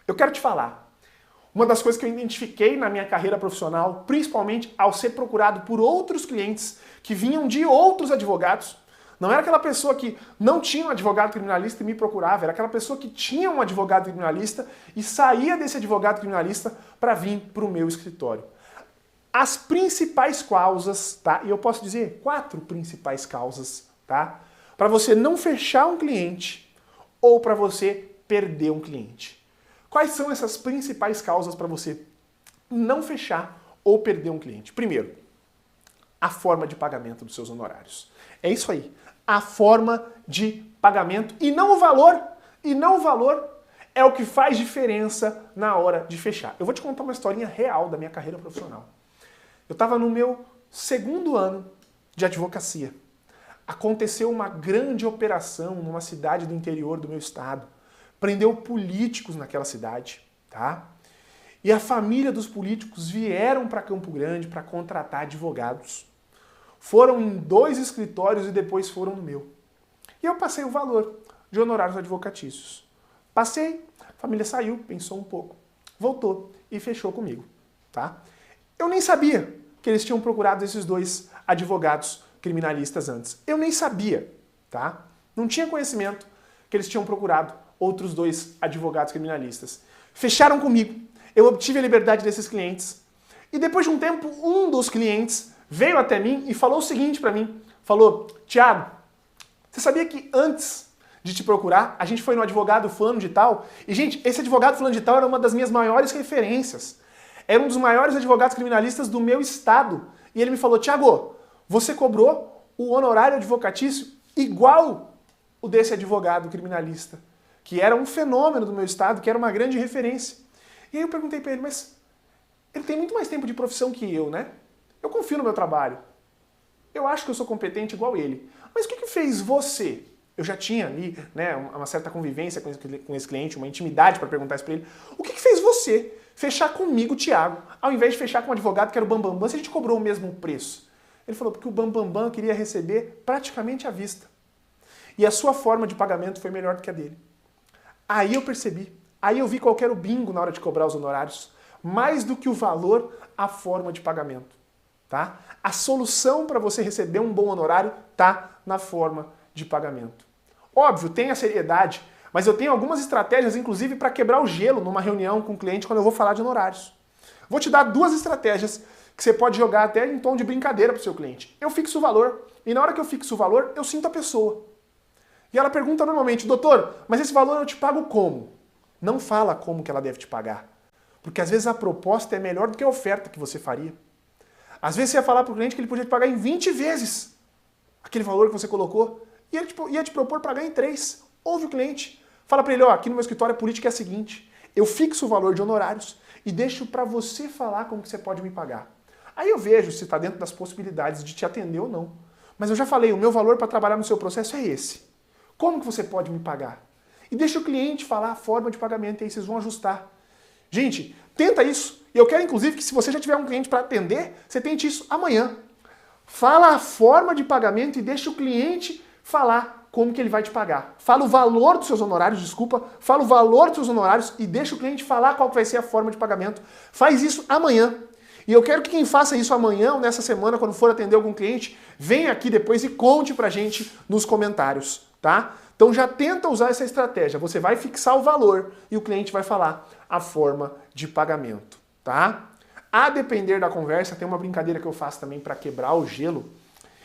eu quero te falar. Uma das coisas que eu identifiquei na minha carreira profissional, principalmente ao ser procurado por outros clientes que vinham de outros advogados, não era aquela pessoa que não tinha um advogado criminalista e me procurava, era aquela pessoa que tinha um advogado criminalista e saía desse advogado criminalista para vir para o meu escritório. As principais causas, tá? E eu posso dizer 4 principais causas, tá? Para você não fechar um cliente ou para você perder um cliente. Quais são essas principais causas para você não fechar ou perder um cliente? Primeiro, a forma de pagamento dos seus honorários. É isso aí. A forma de pagamento e não o valor. E não o valor é o que faz diferença na hora de fechar. Eu vou te contar uma historinha real da minha carreira profissional. Eu estava no meu 2º ano de advocacia. Aconteceu uma grande operação numa cidade do interior do meu estado. Prendeu políticos naquela cidade, tá? E a família dos políticos vieram para Campo Grande para contratar advogados. Foram em 2 escritórios e depois foram no meu. E eu passei o valor de honorários advocatícios. Passei, a família saiu, pensou um pouco, voltou e fechou comigo, tá? Eu nem sabia que eles tinham procurado esses dois advogados criminalistas antes. Eu nem sabia, tá? Não tinha conhecimento que eles tinham procurado outros dois advogados criminalistas. Fecharam comigo, eu obtive a liberdade desses clientes. E depois de um tempo, um dos clientes veio até mim e falou o seguinte pra mim, falou, Thiago, você sabia que antes de te procurar, a gente foi no advogado fulano de tal? E, gente, esse advogado fulano de tal era uma das minhas maiores referências. Era um dos maiores advogados criminalistas do meu estado. E ele me falou, Thiago, você cobrou o honorário advocatício igual o desse advogado criminalista, que era um fenômeno do meu estado, que era uma grande referência. E aí eu perguntei pra ele, mas ele tem muito mais tempo de profissão que eu, né? Eu confio no meu trabalho. Eu acho que eu sou competente igual ele. Mas o que fez você? Eu já tinha ali, né, uma certa convivência com esse cliente, uma intimidade para perguntar isso para ele. O que fez você fechar comigo, Thiago, ao invés de fechar com um advogado que era o Bambambam, se a gente cobrou o mesmo preço? Ele falou, porque o Bambambam queria receber praticamente à vista. E a sua forma de pagamento foi melhor do que a dele. Aí eu percebi. Aí eu vi qual que era o bingo na hora de cobrar os honorários. Mais do que o valor, a forma de pagamento. Tá? A solução para você receber um bom honorário tá na forma de pagamento. Óbvio, tem a seriedade, mas eu tenho algumas estratégias, inclusive, para quebrar o gelo numa reunião com o cliente quando eu vou falar de honorários. Vou te dar duas estratégias que você pode jogar até em tom de brincadeira para o seu cliente. Eu fixo o valor, e na hora que eu fixo o valor, eu sinto a pessoa. E ela pergunta normalmente, doutor, mas esse valor eu te pago como? Não fala como que ela deve te pagar. Porque às vezes a proposta é melhor do que a oferta que você faria. Às vezes você ia falar para o cliente que ele podia te pagar em 20 vezes aquele valor que você colocou, e ele ia te propor pagar em 3. Ouve o cliente. Fala para ele, ó, aqui no meu escritório a política é a seguinte, eu fixo o valor de honorários e deixo para você falar como que você pode me pagar. Aí eu vejo se está dentro das possibilidades de te atender ou não. Mas eu já falei, o meu valor para trabalhar no seu processo é esse. Como que você pode me pagar? E deixa o cliente falar a forma de pagamento e aí vocês vão ajustar. Gente, tenta isso. E eu quero, inclusive, que se você já tiver um cliente para atender, você tente isso amanhã. Fala a forma de pagamento e deixa o cliente falar como que ele vai te pagar. Fala o valor dos seus honorários, desculpa. Fala o valor dos seus honorários e deixa o cliente falar qual que vai ser a forma de pagamento. Faz isso amanhã. E eu quero que quem faça isso amanhã ou nessa semana, quando for atender algum cliente, venha aqui depois e conte pra gente nos comentários, tá? Então já tenta usar essa estratégia. Você vai fixar o valor e o cliente vai falar a forma de pagamento, tá? A depender da conversa, tem uma brincadeira que eu faço também para quebrar o gelo.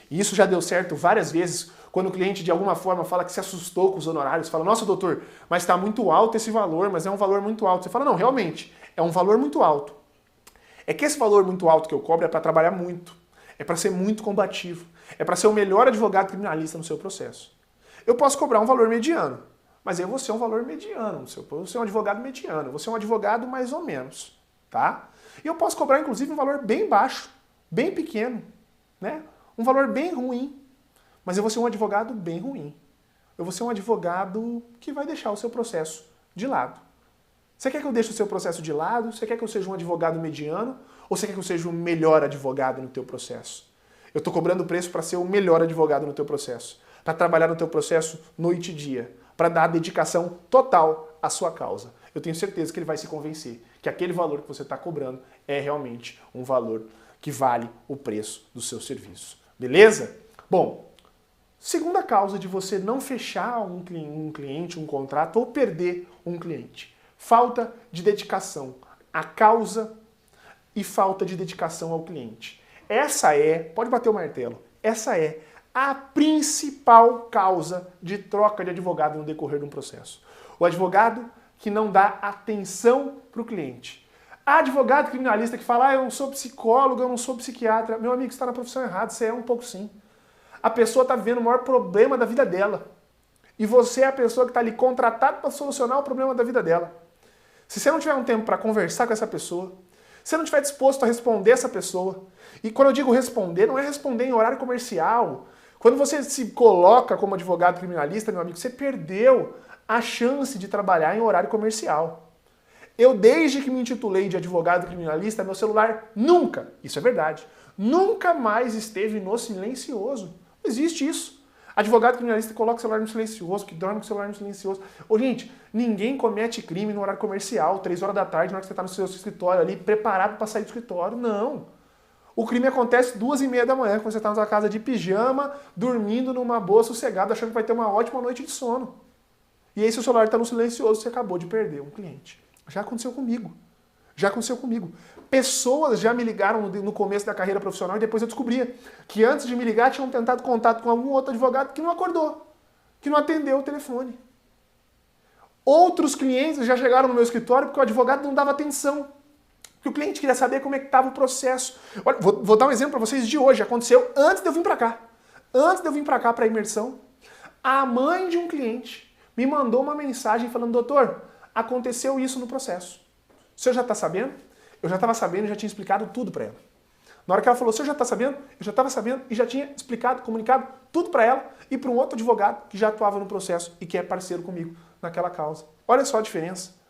E isso já deu certo várias vezes, quando o cliente de alguma forma fala que se assustou com os honorários, fala, nossa doutor, mas está muito alto esse valor, mas é um valor muito alto. Você fala, não, realmente, é um valor muito alto. É que esse valor muito alto que eu cobro é para trabalhar muito, é para ser muito combativo, é para ser o melhor advogado criminalista no seu processo. Eu posso cobrar um valor mediano, mas eu vou ser um valor mediano, eu vou ser um advogado mediano, eu vou ser um advogado mais ou menos, tá? E eu posso cobrar, inclusive, um valor bem baixo, bem pequeno, né? Um valor bem ruim, mas eu vou ser um advogado bem ruim. Eu vou ser um advogado que vai deixar o seu processo de lado. Você quer que eu deixe o seu processo de lado? Você quer que eu seja um advogado mediano? Ou você quer que eu seja o melhor advogado no teu processo? Eu estou cobrando preço para ser o melhor advogado no teu processo, para trabalhar no teu processo noite e dia, para dar dedicação total à sua causa. Eu tenho certeza que ele vai se convencer que aquele valor que você está cobrando é realmente um valor que vale o preço do seu serviço. Beleza? Bom, segunda causa de você não fechar um cliente, um contrato ou perder um cliente. Falta de dedicação à causa e falta de dedicação ao cliente. Essa é, pode bater o martelo, essa é a principal causa de troca de advogado no decorrer de um processo. O advogado que não dá atenção para o cliente. Há advogado criminalista que fala, eu não sou psicólogo, eu não sou psiquiatra. Meu amigo, você está na profissão errada, você é um pouco sim. A pessoa está vivendo o maior problema da vida dela. E você é a pessoa que está ali contratada para solucionar o problema da vida dela. Se você não tiver um tempo para conversar com essa pessoa, se você não estiver disposto a responder essa pessoa, e quando eu digo responder, não é responder em horário comercial. Quando você se coloca como advogado criminalista, meu amigo, você perdeu a chance de trabalhar em horário comercial. Eu, desde que me intitulei de advogado criminalista, meu celular nunca, isso é verdade, nunca mais esteve no silencioso. Não existe isso. Advogado criminalista que coloca o celular no silencioso, que dorme com o celular no silencioso. Ô, gente, ninguém comete crime no horário comercial, 3 horas da tarde, na hora que você está no seu escritório ali, preparado para sair do escritório. Não. O crime acontece 2h30 da manhã, quando você está na sua casa de pijama, dormindo numa boa, sossegada, achando que vai ter uma ótima noite de sono. E aí seu celular está no silencioso, você acabou de perder um cliente. Já aconteceu comigo. Já aconteceu comigo. Pessoas já me ligaram no começo da carreira profissional e depois eu descobria que antes de me ligar tinham tentado contato com algum outro advogado que não acordou, que não atendeu o telefone. Outros clientes já chegaram no meu escritório porque o advogado não dava atenção. Porque o cliente queria saber como é que estava o processo. Olha, vou dar um exemplo para vocês de hoje. Aconteceu antes de eu vir para cá. Antes de eu vir para cá para a imersão, a mãe de um cliente me mandou uma mensagem falando: doutor, aconteceu isso no processo. O senhor já está sabendo? Eu já estava sabendo e já tinha explicado tudo para ela. Na hora que ela falou: o senhor já está sabendo? Eu já estava sabendo e já tinha explicado, comunicado tudo para ela e para um outro advogado que já atuava no processo e que é parceiro comigo naquela causa. Olha só a diferença.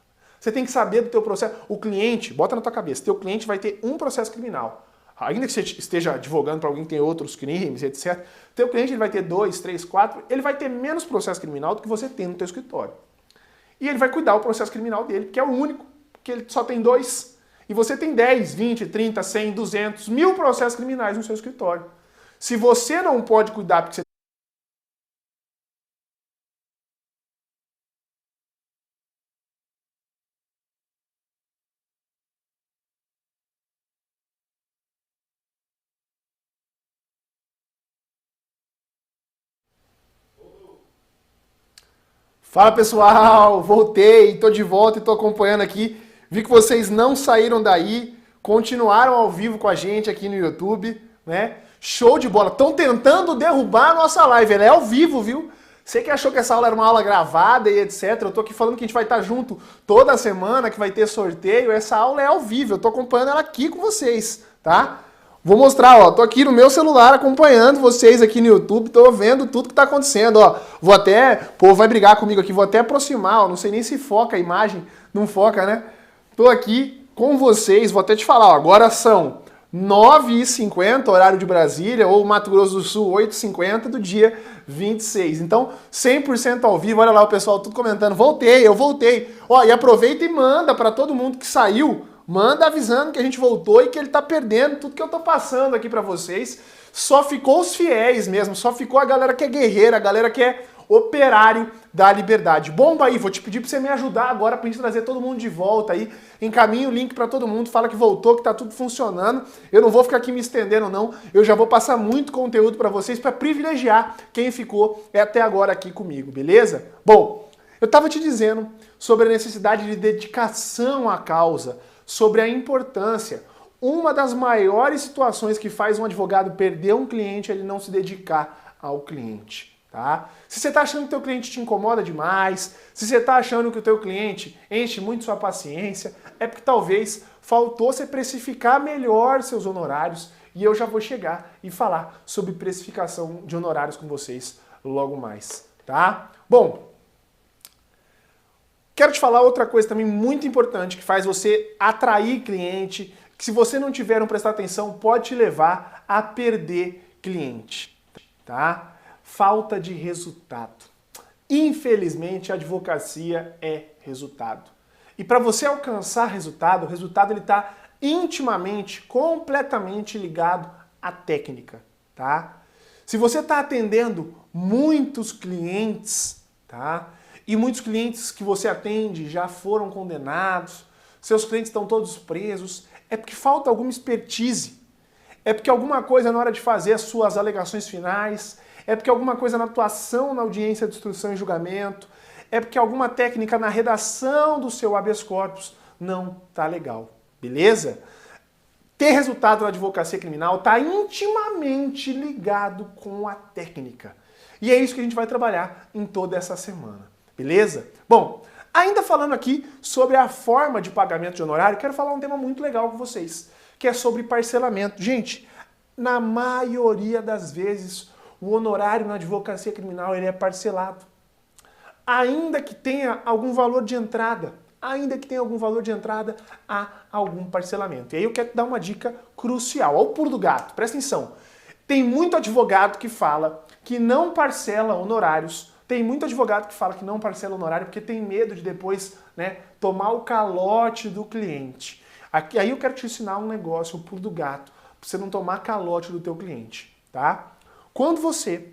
Você tem que saber do teu processo. O cliente, bota na tua cabeça, teu cliente vai ter um processo criminal. Ainda que você esteja advogando para alguém que tem outros crimes, etc., teu cliente ele vai ter 2, 3, 4, ele vai ter menos processo criminal do que você tem no teu escritório. E ele vai cuidar do processo criminal dele, que é o único, que ele só tem 2. E você tem 10, 20, 30, 100, 200, 1000 processos criminais no seu escritório. Se você não pode cuidar porque você... Fala pessoal, voltei, tô de volta e tô acompanhando aqui. Vi que vocês não saíram daí, continuaram ao vivo com a gente aqui no YouTube, né? Show de bola. Estão tentando derrubar a nossa live, ela é ao vivo, viu? Você que achou que essa aula era uma aula gravada e etc, eu tô aqui falando que a gente vai estar junto toda semana, que vai ter sorteio, essa aula é ao vivo, eu tô acompanhando ela aqui com vocês, tá? Vou mostrar, ó, tô aqui no meu celular acompanhando vocês aqui no YouTube, tô vendo tudo que tá acontecendo, ó. Vou até, pô, vai brigar comigo aqui, vou até aproximar, ó, não sei nem se foca a imagem, não foca, né? Tô aqui com vocês, vou até te falar, ó, agora são 9h50, horário de Brasília, ou Mato Grosso do Sul, 8h50 do dia 26. Então, 100% ao vivo, olha lá o pessoal tudo comentando, voltei, eu voltei. Ó, e aproveita e manda para todo mundo que saiu, manda avisando que a gente voltou e que ele tá perdendo tudo que eu tô passando aqui para vocês. Só ficou os fiéis mesmo, só ficou a galera que é guerreira, a galera que é operário da liberdade. Bomba aí, vou te pedir para você me ajudar agora pra gente trazer todo mundo de volta aí. Encaminha o link para todo mundo, fala que voltou, que tá tudo funcionando. Eu não vou ficar aqui me estendendo não, eu já vou passar muito conteúdo para vocês para privilegiar quem ficou até agora aqui comigo, beleza? Bom, eu tava te dizendo sobre a necessidade de dedicação à causa, sobre a importância. Uma das maiores situações que faz um advogado perder um cliente é ele não se dedicar ao cliente. Tá? Se você está achando que o teu cliente te incomoda demais, se você está achando que o teu cliente enche muito sua paciência, é porque talvez faltou você precificar melhor seus honorários e eu já vou chegar e falar sobre precificação de honorários com vocês logo mais, tá? Bom, quero te falar outra coisa também muito importante que faz você atrair cliente, que se você não tiver um prestar atenção pode te levar a perder cliente, tá? Falta de resultado. Infelizmente, a advocacia é resultado. E para você alcançar resultado, o resultado está intimamente, completamente ligado à técnica, tá? Se você está atendendo muitos clientes, tá? E muitos clientes que você atende já foram condenados, seus clientes estão todos presos, é porque falta alguma expertise, é porque alguma coisa na hora de fazer as suas alegações finais, é porque alguma coisa na atuação na audiência de instrução e julgamento, é porque alguma técnica na redação do seu habeas corpus não tá legal, beleza? Ter resultado na advocacia criminal está intimamente ligado com a técnica. E é isso que a gente vai trabalhar em toda essa semana, beleza? Bom, ainda falando aqui sobre a forma de pagamento de honorário, quero falar um tema muito legal com vocês, que é sobre parcelamento. Gente, na maioria das vezes, o honorário na advocacia criminal ele é parcelado. Ainda que tenha algum valor de entrada, há algum parcelamento. E aí eu quero te dar uma dica crucial. Olha o pulo do gato, presta atenção. Tem muito advogado que fala que não parcela honorários. Tem muito advogado que fala que não parcela honorário porque tem medo de depois, né, tomar o calote do cliente. Aí eu quero te ensinar um negócio, o pulo do gato, para você não tomar calote do teu cliente, tá? Quando você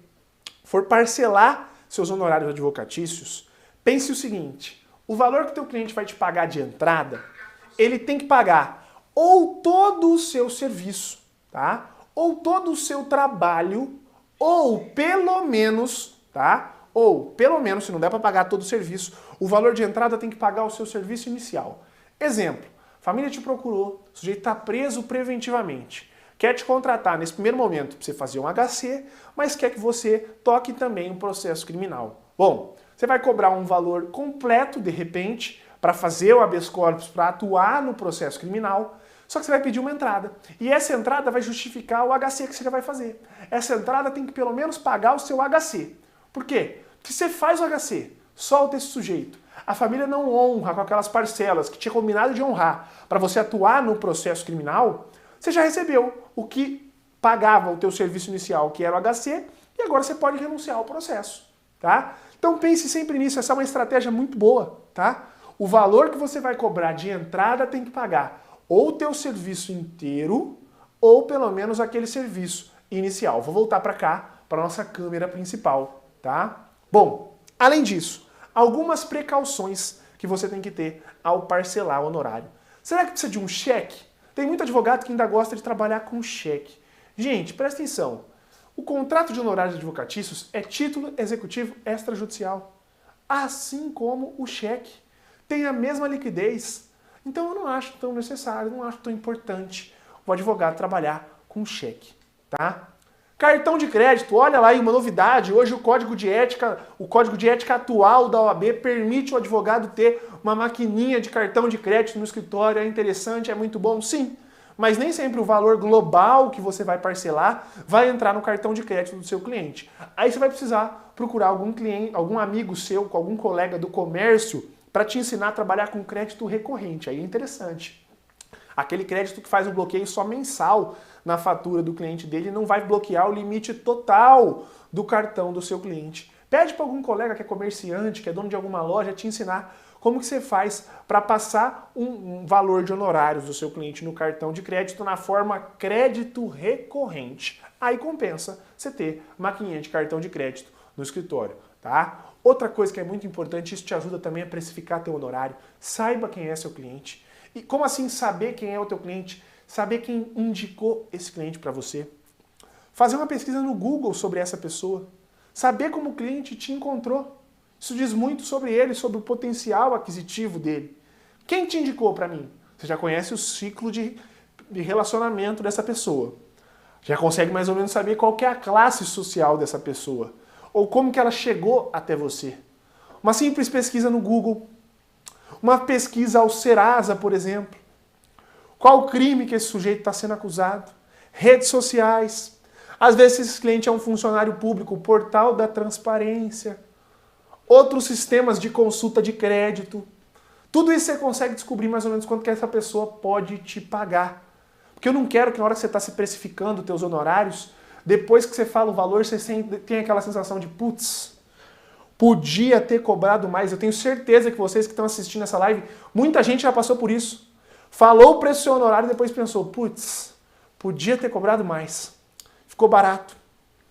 for parcelar seus honorários advocatícios, pense o seguinte, o valor que o teu cliente vai te pagar de entrada, ele tem que pagar ou todo o seu serviço, tá? Ou todo o seu trabalho, ou pelo menos, tá? Ou pelo menos, se não der para pagar todo o serviço, o valor de entrada tem que pagar o seu serviço inicial. Exemplo, família te procurou, o sujeito está preso preventivamente, quer te contratar nesse primeiro momento para você fazer um HC, mas quer que você toque também um processo criminal. Bom, você vai cobrar um valor completo, de repente, para fazer o habeas corpus, para atuar no processo criminal, só que você vai pedir uma entrada. E essa entrada vai justificar o HC que você já vai fazer. Essa entrada tem que pelo menos pagar o seu HC. Por quê? Porque você faz o HC, solta esse sujeito. A família não honra com aquelas parcelas que tinha combinado de honrar para você atuar no processo criminal, você já recebeu o que pagava o teu serviço inicial, que era o HC, e agora você pode renunciar ao processo, tá? Então pense sempre nisso, essa é uma estratégia muito boa, tá? O valor que você vai cobrar de entrada tem que pagar ou o teu serviço inteiro, ou pelo menos aquele serviço inicial. Vou voltar para cá, para nossa câmera principal, tá? Bom, além disso, algumas precauções que você tem que ter ao parcelar o honorário. Será que precisa de um cheque? Tem muito advogado que ainda gosta de trabalhar com cheque. Gente, presta atenção. O contrato de honorários advocatícios é título executivo extrajudicial, assim como o cheque. Tem a mesma liquidez. Então eu não acho tão necessário, não acho tão importante o advogado trabalhar com cheque, tá? Cartão de crédito, olha lá aí uma novidade, hoje o código de ética atual da OAB permite o advogado ter uma maquininha de cartão de crédito no escritório, é interessante, é muito bom, sim, mas nem sempre o valor global que você vai parcelar vai entrar no cartão de crédito do seu cliente. Aí você vai precisar procurar algum cliente, algum amigo seu, algum colega do comércio para te ensinar a trabalhar com crédito recorrente, aí é interessante. Aquele crédito que faz o bloqueio só mensal na fatura do cliente dele não vai bloquear o limite total do cartão do seu cliente. Pede para algum colega que é comerciante, que é dono de alguma loja, te ensinar como que você faz para passar um valor de honorários do seu cliente no cartão de crédito na forma crédito recorrente. Aí compensa você ter maquininha de cartão de crédito no escritório, tá? Outra coisa que é muito importante, isso te ajuda também a precificar teu honorário. Saiba quem é seu cliente. E como assim saber quem é o teu cliente? Saber quem indicou esse cliente para você. Fazer uma pesquisa no Google sobre essa pessoa. Saber como o cliente te encontrou. Isso diz muito sobre ele, sobre o potencial aquisitivo dele. Quem te indicou para mim? Você já conhece o ciclo de relacionamento dessa pessoa. Já consegue mais ou menos saber qual que é a classe social dessa pessoa. Ou como que ela chegou até você. Uma simples pesquisa no Google. Uma pesquisa ao Serasa, por exemplo. Qual crime que esse sujeito está sendo acusado? Redes sociais. Às vezes esse cliente é um funcionário público, o portal da transparência. Outros sistemas de consulta de crédito. Tudo isso você consegue descobrir mais ou menos quanto que essa pessoa pode te pagar. Porque eu não quero que na hora que você está se precificando os teus honorários, depois que você fala o valor, você tem aquela sensação de putz, podia ter cobrado mais. Eu tenho certeza que vocês que estão assistindo essa live, muita gente já passou por isso. Falou o preço do seu honorário e depois pensou, putz, podia ter cobrado mais. Ficou barato.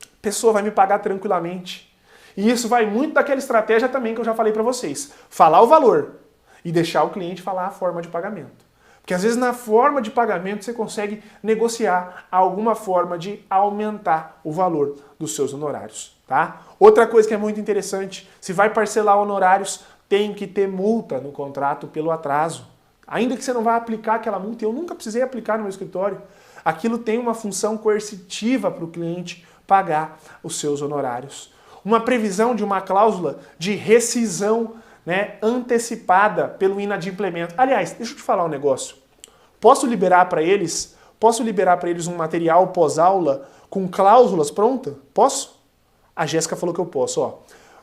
A pessoa vai me pagar tranquilamente. E isso vai muito daquela estratégia também que eu já falei para vocês. Falar o valor e deixar o cliente falar a forma de pagamento. Porque às vezes na forma de pagamento você consegue negociar alguma forma de aumentar o valor dos seus honorários, tá? Outra coisa que é muito interessante, se vai parcelar honorários, tem que ter multa no contrato pelo atraso. Ainda que você não vá aplicar aquela multa, eu nunca precisei aplicar no meu escritório, aquilo tem uma função coercitiva para o cliente pagar os seus honorários. Uma previsão de uma cláusula de rescisão, né, antecipada pelo inadimplemento. Aliás, deixa eu te falar um negócio. Posso liberar para eles um material pós-aula com cláusulas pronta? Posso? A Jéssica falou que eu posso, ó.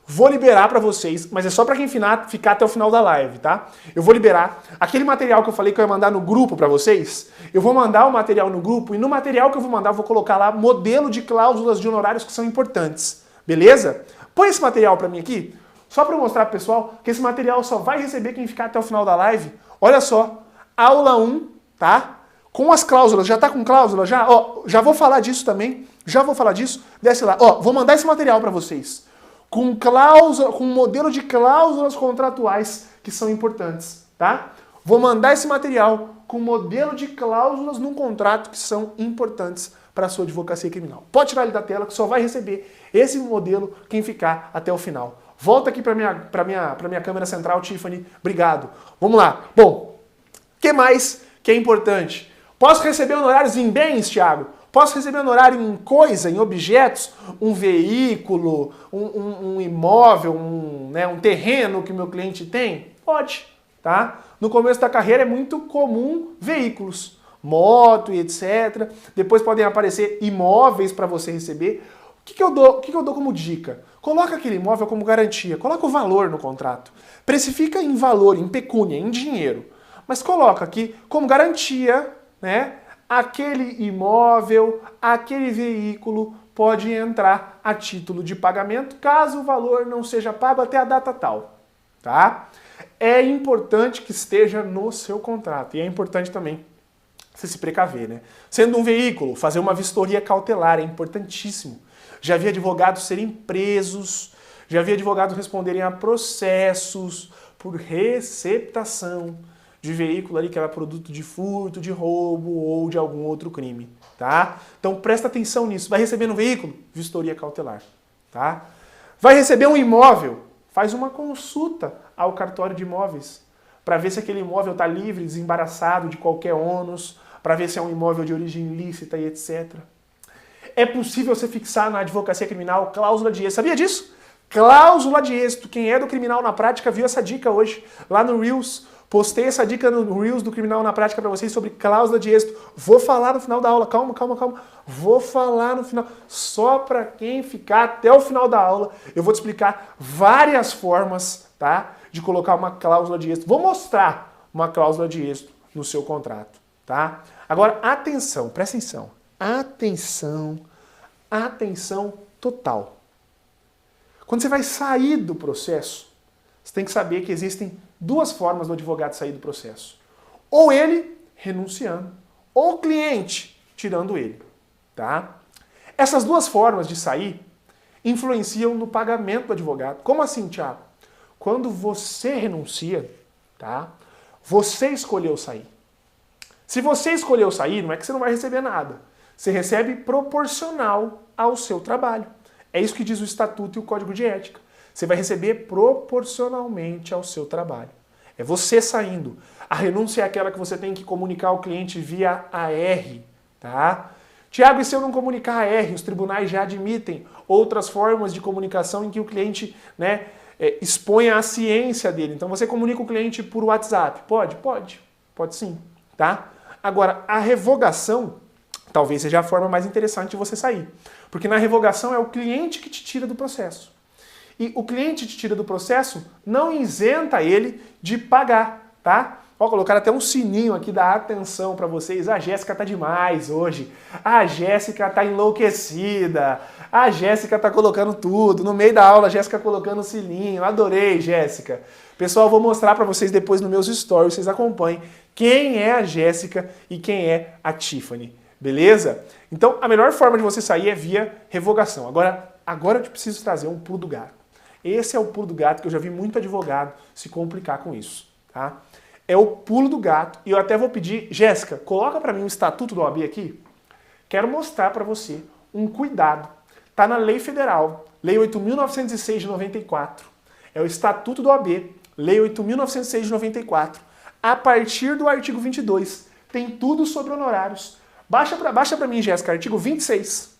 Vou liberar para vocês, mas é só para quem ficar até o final da live, tá? Eu vou liberar aquele material que eu falei que eu ia mandar no grupo para vocês. Eu vou mandar o material no grupo e no material que eu vou mandar eu vou colocar lá modelo de cláusulas de honorários que são importantes. Beleza? Põe esse material para mim aqui, só para mostrar pro pessoal que esse material só vai receber quem ficar até o final da live. Olha só, aula 1, tá? Com as cláusulas, já tá com cláusula? Já? Ó, já vou falar disso também, já vou falar disso. Desce lá, ó, vou mandar esse material para vocês. Com cláusula, com um modelo de cláusulas contratuais que são importantes, tá? Vou mandar esse material com modelo de cláusulas num contrato que são importantes para a sua advocacia criminal. Pode tirar ele da tela que só vai receber esse modelo quem ficar até o final. Volta aqui para minha câmera central, Tiffany. Obrigado. Vamos lá. Bom, o que mais que é importante? Posso receber honorários em bens, Thiago? Posso receber honorário em coisa, em objetos? Um veículo, um imóvel, um terreno que o meu cliente tem? Pode, tá? No começo da carreira é muito comum veículos, moto e etc. Depois podem aparecer imóveis para você receber. O que eu dou como dica? Coloca aquele imóvel como garantia, coloca o valor no contrato. Precifica em valor, em pecúnia, em dinheiro. Mas coloca aqui como garantia, né? Aquele imóvel, aquele veículo pode entrar a título de pagamento caso o valor não seja pago até a data tal, tá? É importante que esteja no seu contrato e é importante também você se precaver, né? Sendo um veículo, fazer uma vistoria cautelar é importantíssimo. Já vi advogados serem presos, já vi advogados responderem a processos por receptação de veículo ali que era produto de furto, de roubo ou de algum outro crime, tá? Então presta atenção nisso. Vai receber no veículo? Vistoria cautelar, tá? Vai receber um imóvel? Faz uma consulta ao cartório de imóveis para ver se aquele imóvel está livre, desembaraçado de qualquer ônus, para ver se é um imóvel de origem ilícita e etc. É possível você fixar na advocacia criminal cláusula de êxito. Sabia disso? Cláusula de êxito. Quem é do Criminal na Prática viu essa dica hoje, lá no Reels. Postei essa dica no Reels do Criminal na Prática para vocês sobre cláusula de êxito. Vou falar no final da aula. Calma. Vou falar no final. Só para quem ficar até o final da aula, eu vou te explicar várias formas, tá, de colocar uma cláusula de êxito. Vou mostrar uma cláusula de êxito no seu contrato, tá? Agora, atenção, presta atenção. Atenção total. Quando você vai sair do processo, você tem que saber que existem duas formas do advogado sair do processo. Ou ele renunciando, ou o cliente tirando ele, tá? Essas duas formas de sair influenciam no pagamento do advogado. Como assim, Thiago? Quando você renuncia, tá? Você escolheu sair. Se você escolheu sair, não é que você não vai receber nada. Você recebe proporcional ao seu trabalho. É isso que diz o Estatuto e o Código de Ética. Você vai receber proporcionalmente ao seu trabalho. É você saindo. A renúncia é aquela que você tem que comunicar ao cliente via AR, tá? Tiago, e se eu não comunicar AR? Os tribunais já admitem outras formas de comunicação em que o cliente, né, exponha a ciência dele. Então você comunica o cliente por WhatsApp. Pode sim, tá? Agora, a revogação talvez seja a forma mais interessante de você sair. Porque na revogação é o cliente que te tira do processo. E o cliente te tira do processo não isenta ele de pagar, tá? Ó, colocaram até um sininho aqui da atenção para vocês. A Jéssica tá demais hoje. A Jéssica tá enlouquecida. A Jéssica tá colocando tudo. No meio da aula, a Jéssica colocando o sininho. Adorei, Jéssica. Pessoal, eu vou mostrar para vocês depois nos meus stories, vocês acompanhem quem é a Jéssica e quem é a Tiffany. Beleza? Então, a melhor forma de você sair é via revogação. Agora eu te preciso trazer um pulo do gato. Esse é o pulo do gato que eu já vi muito advogado se complicar com isso, tá? É o pulo do gato e eu até vou pedir, Jéssica, coloca para mim o Estatuto do OAB aqui. Quero mostrar para você um cuidado. Tá na Lei Federal, Lei 8.906 de 94. É o Estatuto do OAB, Lei 8.906 de 94. A partir do artigo 22, tem tudo sobre honorários. Baixa para mim, Jéssica, artigo 26.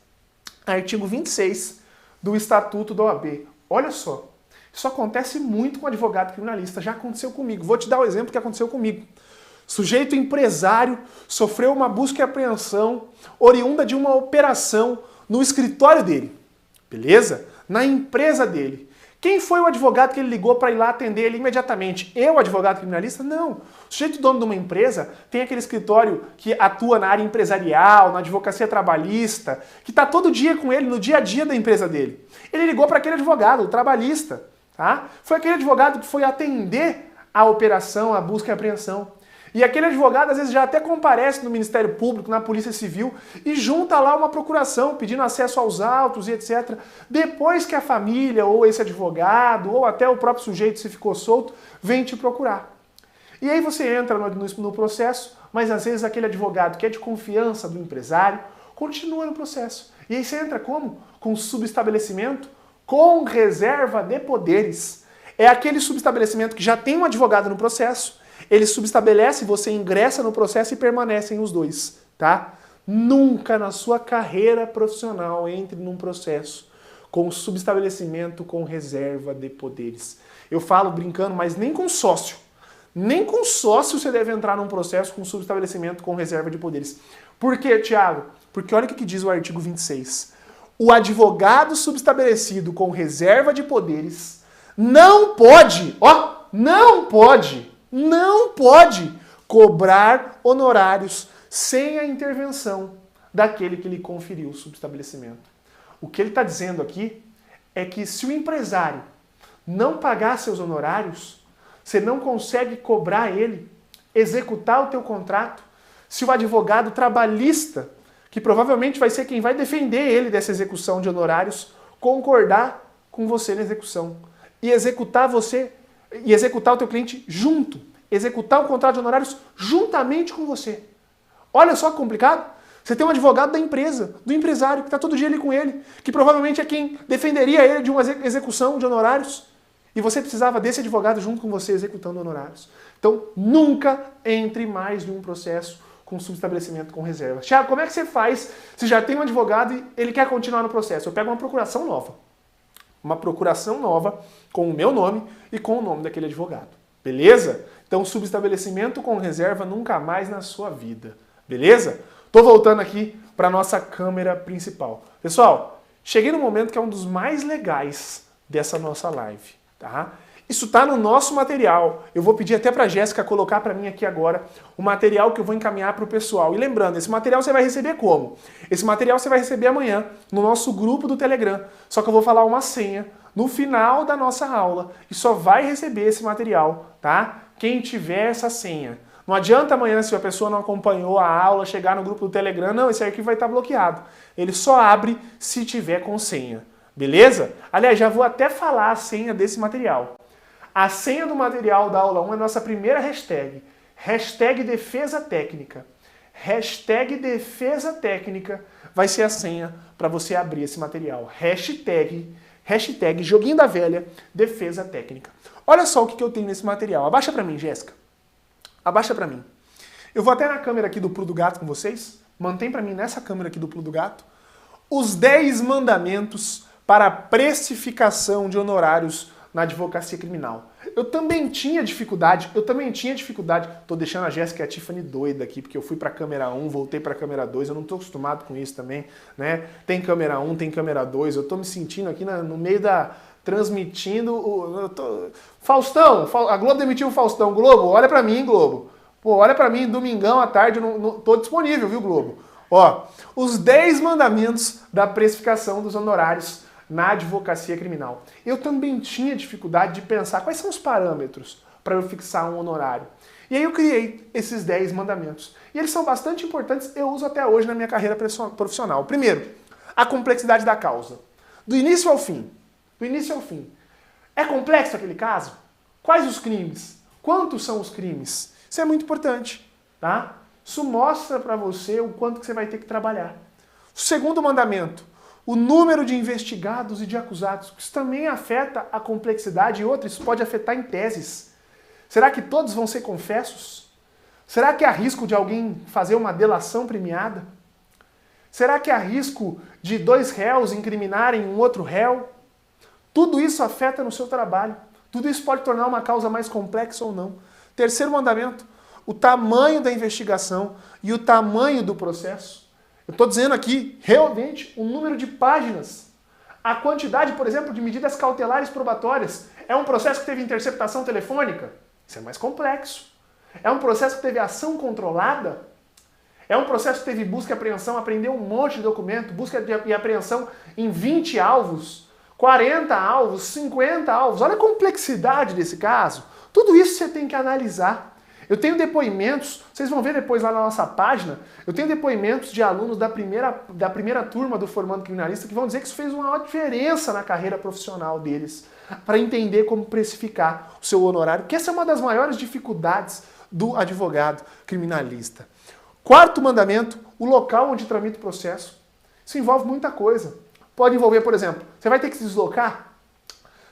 Artigo 26 do Estatuto da OAB. Olha só, isso acontece muito com advogado criminalista, já aconteceu comigo. Vou te dar o exemplo que aconteceu comigo. Sujeito empresário sofreu uma busca e apreensão oriunda de uma operação no escritório dele, beleza? Na empresa dele. Quem foi o advogado que ele ligou para ir lá atender ele imediatamente? Eu, advogado criminalista? Não. O sujeito dono de uma empresa tem aquele escritório que atua na área empresarial, na advocacia trabalhista, que está todo dia com ele, no dia a dia da empresa dele. Ele ligou para aquele advogado, o trabalhista. Tá? Foi aquele advogado que foi atender a operação, a busca e a apreensão. E aquele advogado, às vezes, já até comparece no Ministério Público, na Polícia Civil, e junta lá uma procuração, pedindo acesso aos autos e etc. Depois que a família, ou esse advogado, ou até o próprio sujeito, se ficou solto, vem te procurar. E aí você entra no processo, mas às vezes aquele advogado que é de confiança do empresário, continua no processo. E aí você entra como? Com subestabelecimento com reserva de poderes. É aquele subestabelecimento que já tem um advogado no processo, ele subestabelece, você ingressa no processo e permanecem os dois, tá? Nunca na sua carreira profissional entre num processo com subestabelecimento com reserva de poderes. Eu falo brincando, mas nem com sócio. Nem com sócio você deve entrar num processo com subestabelecimento com reserva de poderes. Por quê, Thiago? Porque olha o que diz o artigo 26. O advogado subestabelecido com reserva de poderes não pode cobrar honorários sem a intervenção daquele que lhe conferiu o subestabelecimento. O que ele está dizendo aqui é que se o empresário não pagar seus honorários, você não consegue cobrar ele, executar o teu contrato, se o advogado trabalhista, que provavelmente vai ser quem vai defender ele dessa execução de honorários, concordar com você na execução e executar o teu cliente junto, executar o contrato de honorários juntamente com você. Olha só que complicado. Você tem um advogado da empresa, do empresário, que está todo dia ali com ele, que provavelmente é quem defenderia ele de uma execução de honorários, e você precisava desse advogado junto com você executando honorários. Então, nunca entre mais em um processo com subestabelecimento com reserva. Thiago, como é que você faz se já tem um advogado e ele quer continuar no processo? Eu pego uma procuração nova. Uma procuração nova com o meu nome e com o nome daquele advogado. Beleza? Então, subestabelecimento com reserva nunca mais na sua vida. Beleza? Tô voltando aqui para nossa câmera principal. Pessoal, cheguei no momento que é um dos mais legais dessa nossa live, tá? Isso tá no nosso material. Eu vou pedir até pra Jéssica colocar para mim aqui agora o material que eu vou encaminhar pro pessoal. E lembrando, esse material você vai receber como? Esse material você vai receber amanhã no nosso grupo do Telegram. Só que eu vou falar uma senha no final da nossa aula e só vai receber esse material, tá? Quem tiver essa senha. Não adianta amanhã, se a pessoa não acompanhou a aula, chegar no grupo do Telegram, não, esse arquivo vai estar bloqueado. Ele só abre se tiver com senha. Beleza? Aliás, já vou até falar a senha desse material. A senha do material da aula 1 é a nossa primeira hashtag. Hashtag defesa técnica. Hashtag defesa técnica vai ser a senha para você abrir esse material. Hashtag joguinho da velha defesa técnica. Olha só o que eu tenho nesse material. Abaixa para mim, Jéssica. Abaixa para mim. Eu vou até na câmera aqui do Pulo do Gato com vocês. Mantém para mim nessa câmera aqui do Pulo do Gato. Os 10 mandamentos para a precificação de honorários na advocacia criminal. Eu também tinha dificuldade. Tô deixando a Jéssica e a Tiffany doida aqui, porque eu fui pra câmera 1, voltei pra câmera 2, eu não tô acostumado com isso também, né? Tem câmera 1, tem câmera 2, eu tô me sentindo aqui no meio da... transmitindo... Faustão, a Globo demitiu o Faustão. Globo, olha pra mim, Globo. Pô, olha pra mim, domingão à tarde, eu não tô disponível, viu, Globo? Ó, os 10 mandamentos da precificação dos honorários na advocacia criminal. Eu também tinha dificuldade de pensar quais são os parâmetros para eu fixar um honorário. E aí eu criei esses 10 mandamentos. E eles são bastante importantes, eu uso até hoje na minha carreira profissional. Primeiro, a complexidade da causa. Do início ao fim. Do início ao fim. É complexo aquele caso? Quais os crimes? Quantos são os crimes? Isso é muito importante, tá? Isso mostra para você o quanto que você vai ter que trabalhar. O segundo mandamento, o número de investigados e de acusados. Isso também afeta a complexidade e outra, isso pode afetar em teses. Será que todos vão ser confessos? Será que há risco de alguém fazer uma delação premiada? Será que há risco de 2 réus incriminarem um outro réu? Tudo isso afeta no seu trabalho. Tudo isso pode tornar uma causa mais complexa ou não. Terceiro mandamento, o tamanho da investigação e o tamanho do processo. Eu estou dizendo aqui, realmente, o número de páginas. A quantidade, por exemplo, de medidas cautelares probatórias é um processo que teve interceptação telefônica? Isso é mais complexo. É um processo que teve ação controlada? É um processo que teve busca e apreensão, apreendeu um monte de documento, busca e apreensão em 20 alvos, 40 alvos, 50 alvos. Olha a complexidade desse caso. Tudo isso você tem que analisar. Eu tenho depoimentos, vocês vão ver depois lá na nossa página, eu tenho depoimentos de alunos da primeira turma do Formando Criminalista que vão dizer que isso fez uma diferença na carreira profissional deles, para entender como precificar o seu honorário, que essa é uma das maiores dificuldades do advogado criminalista. Quarto mandamento, o local onde tramita o processo. Isso envolve muita coisa. Pode envolver, por exemplo, você vai ter que se deslocar,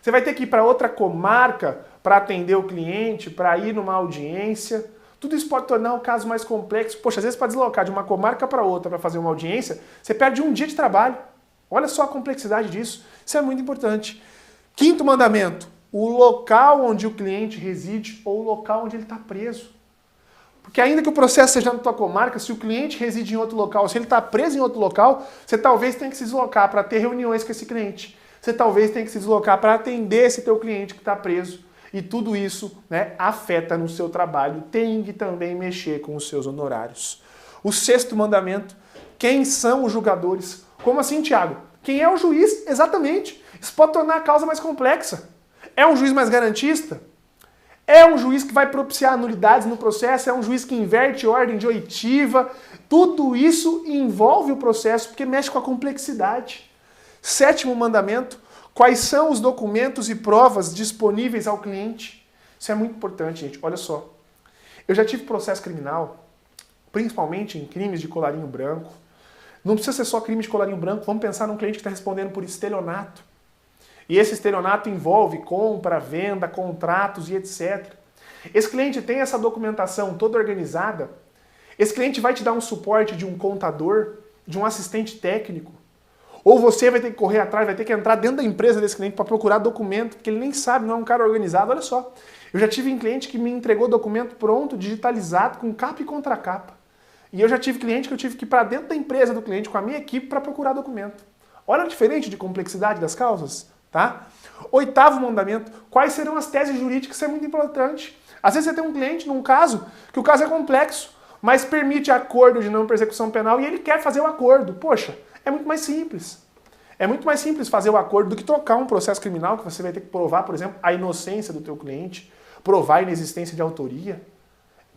você vai ter que ir para outra comarca para atender o cliente, para ir numa audiência. Tudo isso pode tornar o caso mais complexo. Poxa, às vezes para deslocar de uma comarca para outra para fazer uma audiência, você perde um dia de trabalho. Olha só a complexidade disso. Isso é muito importante. Quinto mandamento, o local onde o cliente reside ou o local onde ele está preso. Porque ainda que o processo seja na tua comarca, se o cliente reside em outro local, se ele está preso em outro local, você talvez tenha que se deslocar para ter reuniões com esse cliente. Você talvez tenha que se deslocar para atender esse teu cliente que está preso. E tudo isso, né, afeta no seu trabalho. Tem que também mexer com os seus honorários. O sexto mandamento, quem são os julgadores? Como assim, Tiago? Quem é o juiz? Exatamente. Isso pode tornar a causa mais complexa. É um juiz mais garantista? É um juiz que vai propiciar nulidades no processo? É um juiz que inverte ordem de oitiva? Tudo isso envolve o processo porque mexe com a complexidade. Sétimo mandamento, quais são os documentos e provas disponíveis ao cliente? Isso é muito importante, gente. Olha só. Eu já tive processo criminal, principalmente em crimes de colarinho branco. Não precisa ser só crime de colarinho branco. Vamos pensar num cliente que está respondendo por estelionato. E esse estelionato envolve compra, venda, contratos e etc. Esse cliente tem essa documentação toda organizada. Esse cliente vai te dar um suporte de um contador, de um assistente técnico. Ou você vai ter que correr atrás, vai ter que entrar dentro da empresa desse cliente para procurar documento, porque ele nem sabe, não é um cara organizado. Olha só, eu já tive um cliente que me entregou documento pronto, digitalizado, com capa e contracapa. E eu já tive cliente que eu tive que ir para dentro da empresa do cliente, com a minha equipe, para procurar documento. Olha a diferença de complexidade das causas, tá? Oitavo mandamento, quais serão as teses jurídicas? Isso é muito importante. Às vezes você tem um cliente, num caso, que o caso é complexo, mas permite acordo de não persecução penal e ele quer fazer o acordo. Poxa, é muito mais simples. É muito mais simples fazer o acordo do que trocar um processo criminal que você vai ter que provar, por exemplo, a inocência do teu cliente, provar a inexistência de autoria.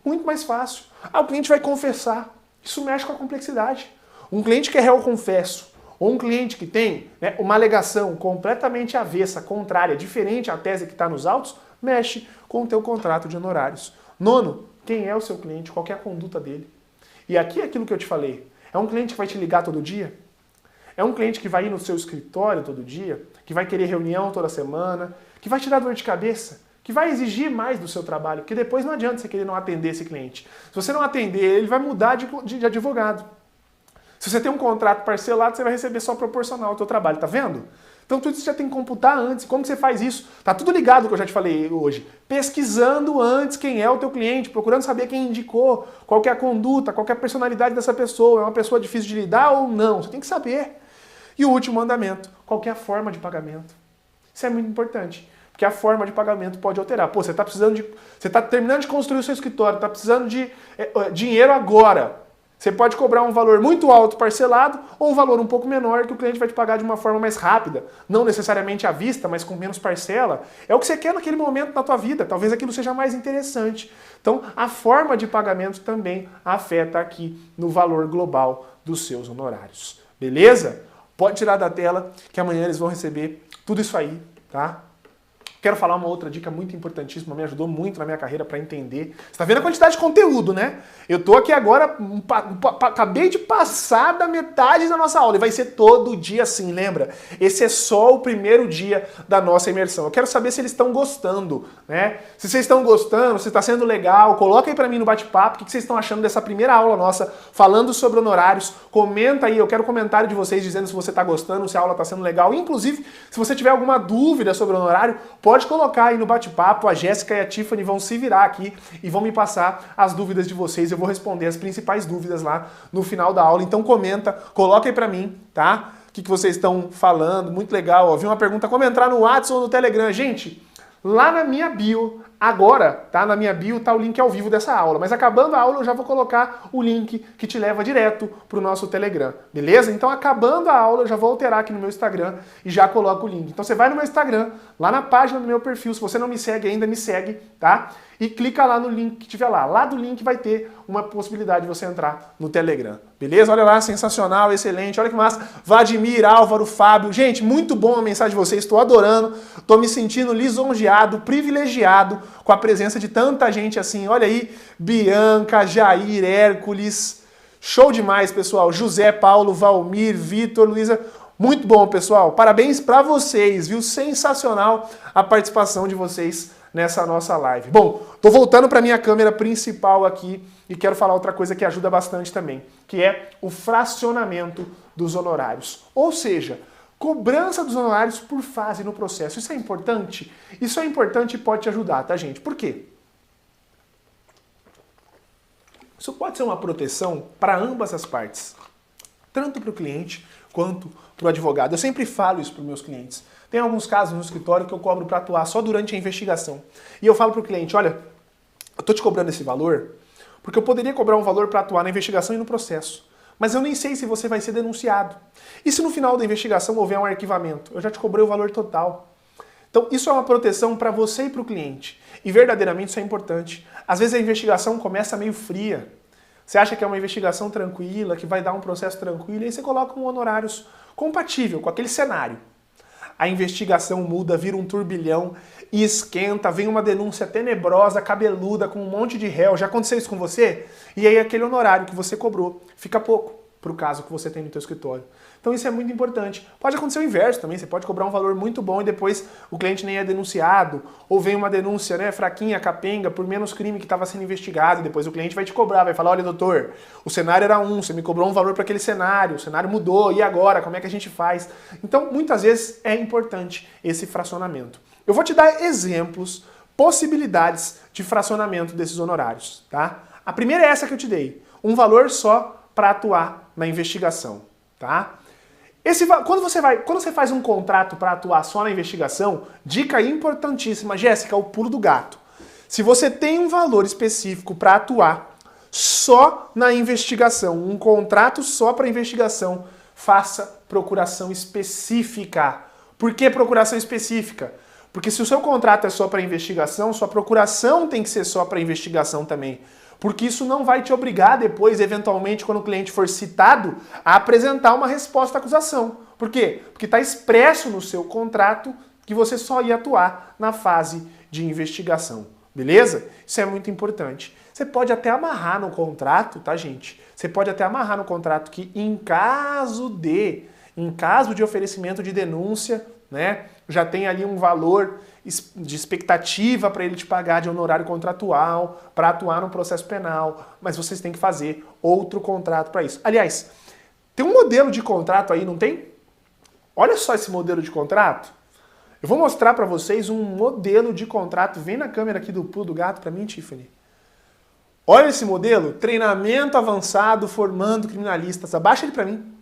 Muito mais fácil. O cliente vai confessar. Isso mexe com a complexidade. Um cliente que é réu confesso, ou um cliente que tem, né, uma alegação completamente avessa, contrária, diferente à tese que está nos autos, mexe com o teu contrato de honorários. Nono, quem é o seu cliente, qual é a conduta dele. E aqui é aquilo que eu te falei. É um cliente que vai te ligar todo dia? É um cliente que vai ir no seu escritório todo dia? Que vai querer reunião toda semana? Que vai te dar dor de cabeça? Que vai exigir mais do seu trabalho? Porque depois não adianta você querer não atender esse cliente. Se você não atender, ele vai mudar de advogado. Se você tem um contrato parcelado, você vai receber só proporcional ao seu trabalho, tá vendo? Então tudo isso já tem que computar antes. Como que você faz isso? Tá tudo ligado ao que eu já te falei hoje. Pesquisando antes quem é o teu cliente, procurando saber quem indicou, qual que é a conduta, qual que é a personalidade dessa pessoa, é uma pessoa difícil de lidar ou não. Você tem que saber. E o último mandamento, qual que é a forma de pagamento? Isso é muito importante, porque a forma de pagamento pode alterar. Pô, você está terminando de construir o seu escritório, está precisando de dinheiro agora. Você pode cobrar um valor muito alto parcelado ou um valor um pouco menor que o cliente vai te pagar de uma forma mais rápida. Não necessariamente à vista, mas com menos parcela. É o que você quer naquele momento na tua vida. Talvez aquilo seja mais interessante. Então, a forma de pagamento também afeta aqui no valor global dos seus honorários. Beleza? Pode tirar da tela que amanhã eles vão receber tudo isso aí, tá? Quero falar uma outra dica muito importantíssima, me ajudou muito na minha carreira para entender. Você está vendo a quantidade de conteúdo, né? Eu tô aqui agora, acabei de passar da metade da nossa aula e vai ser todo dia assim, lembra? Esse é só o primeiro dia da nossa imersão. Eu quero saber se eles estão gostando, né? Se vocês estão gostando, se está sendo legal, coloca aí para mim no bate-papo o que vocês estão achando dessa primeira aula nossa, falando sobre honorários. Comenta aí, eu quero comentário de vocês dizendo se você está gostando, se a aula está sendo legal. Inclusive, se você tiver alguma dúvida sobre honorário, pode colocar aí no bate-papo, a Jéssica e a Tiffany vão se virar aqui e vão me passar as dúvidas de vocês. Eu vou responder as principais dúvidas lá no final da aula. Então comenta, coloca aí pra mim, tá? que vocês estão falando, muito legal. Ó, vi uma pergunta, como entrar no WhatsApp ou no Telegram? Gente, lá na minha bio, agora, tá? Na minha bio tá o link ao vivo dessa aula, mas acabando a aula eu já vou colocar o link que te leva direto pro nosso Telegram, beleza? Então acabando a aula eu já vou alterar aqui no meu Instagram e já coloco o link. Então você vai no meu Instagram, lá na página do meu perfil, se você não me segue ainda, me segue, tá? E clica lá no link que tiver lá. Lá do link vai ter uma possibilidade de você entrar no Telegram, beleza? Olha lá, sensacional, excelente, olha que massa. Vladimir, Álvaro, Fábio, gente, muito bom a mensagem de vocês, estou adorando, estou me sentindo lisonjeado, privilegiado com a presença de tanta gente assim. Olha aí, Bianca, Jair, Hércules, show demais, pessoal. José, Paulo, Valmir, Vitor, Luísa, muito bom, pessoal. Parabéns para vocês, viu? Sensacional a participação de vocês nessa nossa live. Bom, tô voltando para minha câmera principal aqui e quero falar outra coisa que ajuda bastante também, que é o fracionamento dos honorários. Ou seja, cobrança dos honorários por fase no processo. Isso é importante? Isso é importante e pode te ajudar, tá, gente? Por quê? Isso pode ser uma proteção para ambas as partes, tanto para o cliente quanto para o advogado. Eu sempre falo isso para os meus clientes. Tem alguns casos no escritório que eu cobro para atuar só durante a investigação. E eu falo para o cliente, olha, eu estou te cobrando esse valor porque eu poderia cobrar um valor para atuar na investigação e no processo. Mas eu nem sei se você vai ser denunciado. E se no final da investigação houver um arquivamento? Eu já te cobrei o valor total. Então isso é uma proteção para você e para o cliente. E verdadeiramente isso é importante. Às vezes a investigação começa meio fria. Você acha que é uma investigação tranquila, que vai dar um processo tranquilo, e aí você coloca um honorários compatível com aquele cenário. A investigação muda, vira um turbilhão e esquenta, vem uma denúncia tenebrosa, cabeluda, com um monte de réu. Já aconteceu isso com você? E aí aquele honorário que você cobrou fica pouco para o caso que você tem no seu escritório. Então isso é muito importante. Pode acontecer o inverso também, você pode cobrar um valor muito bom e depois o cliente nem é denunciado, ou vem uma denúncia, né, fraquinha, capenga, por menos crime que estava sendo investigado, e depois o cliente vai te cobrar, vai falar, olha doutor, o cenário era você me cobrou um valor para aquele cenário, o cenário mudou, e agora, como é que a gente faz? Então muitas vezes é importante esse fracionamento. Eu vou te dar exemplos, possibilidades de fracionamento desses honorários, tá? A primeira é essa que eu te dei, um valor só para atuar na investigação, tá? Quando você faz um contrato para atuar só na investigação, dica importantíssima, Jéssica, o pulo do gato. Se você tem um valor específico para atuar só na investigação, um contrato só para investigação, faça procuração específica. Por que procuração específica? Porque se o seu contrato é só para investigação, sua procuração tem que ser só para investigação também. Porque isso não vai te obrigar depois, eventualmente, quando o cliente for citado, a apresentar uma resposta à acusação. Por quê? Porque está expresso no seu contrato que você só ia atuar na fase de investigação. Beleza? Isso é muito importante. Você pode até amarrar no contrato, tá, gente? Você pode até amarrar no contrato que em caso de oferecimento de denúncia, né, já tem ali um valor de expectativa para ele te pagar de honorário contratual, para atuar no processo penal, mas vocês têm que fazer outro contrato para isso. Aliás, tem um modelo de contrato aí, não tem? Olha só esse modelo de contrato. Eu vou mostrar para vocês um modelo de contrato. Vem na câmera aqui do pulo do gato para mim, Tiffany. Olha esse modelo, treinamento avançado formando criminalistas. Abaixa ele para mim.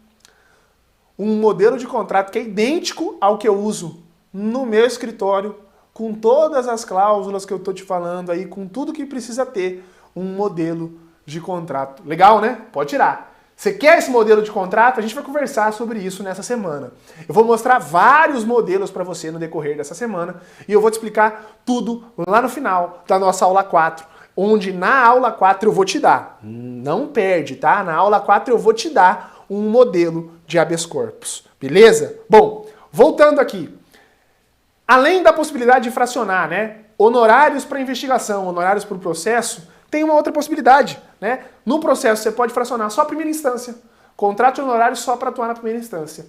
Um modelo de contrato que é idêntico ao que eu uso no meu escritório, com todas as cláusulas que eu tô te falando aí, com tudo que precisa ter um modelo de contrato. Legal, né? Pode tirar. Você quer esse modelo de contrato? A gente vai conversar sobre isso nessa semana. Eu vou mostrar vários modelos para você no decorrer dessa semana e eu vou te explicar tudo lá no final da nossa aula 4, onde na aula 4 eu vou te dar, não perde, tá? Na aula 4 eu vou te dar um modelo de habeas corpus, beleza? Bom, voltando aqui. Além da possibilidade de fracionar, né? Honorários para investigação, honorários para o processo, tem uma outra possibilidade, né? No processo você pode fracionar só a primeira instância. Contrato de honorários só para atuar na primeira instância.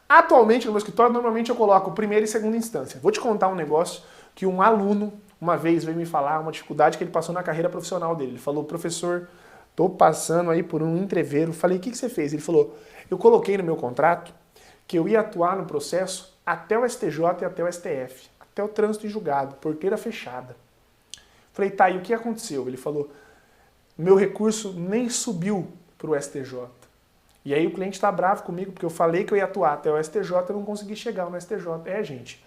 Atualmente no meu escritório, normalmente eu coloco primeira e segunda instância. Vou te contar um negócio que um aluno uma vez veio me falar, uma dificuldade que ele passou na carreira profissional dele. Ele falou, professor, tô passando aí por um entreveiro. Falei, o que você fez? Ele falou, eu coloquei no meu contrato que eu ia atuar no processo até o STJ e até o STF, até o trânsito em julgado, porteira fechada. Falei, tá, e o que aconteceu? Ele falou, meu recurso nem subiu para o STJ. E aí o cliente está bravo comigo porque eu falei que eu ia atuar até o STJ e eu não consegui chegar no STJ. Gente,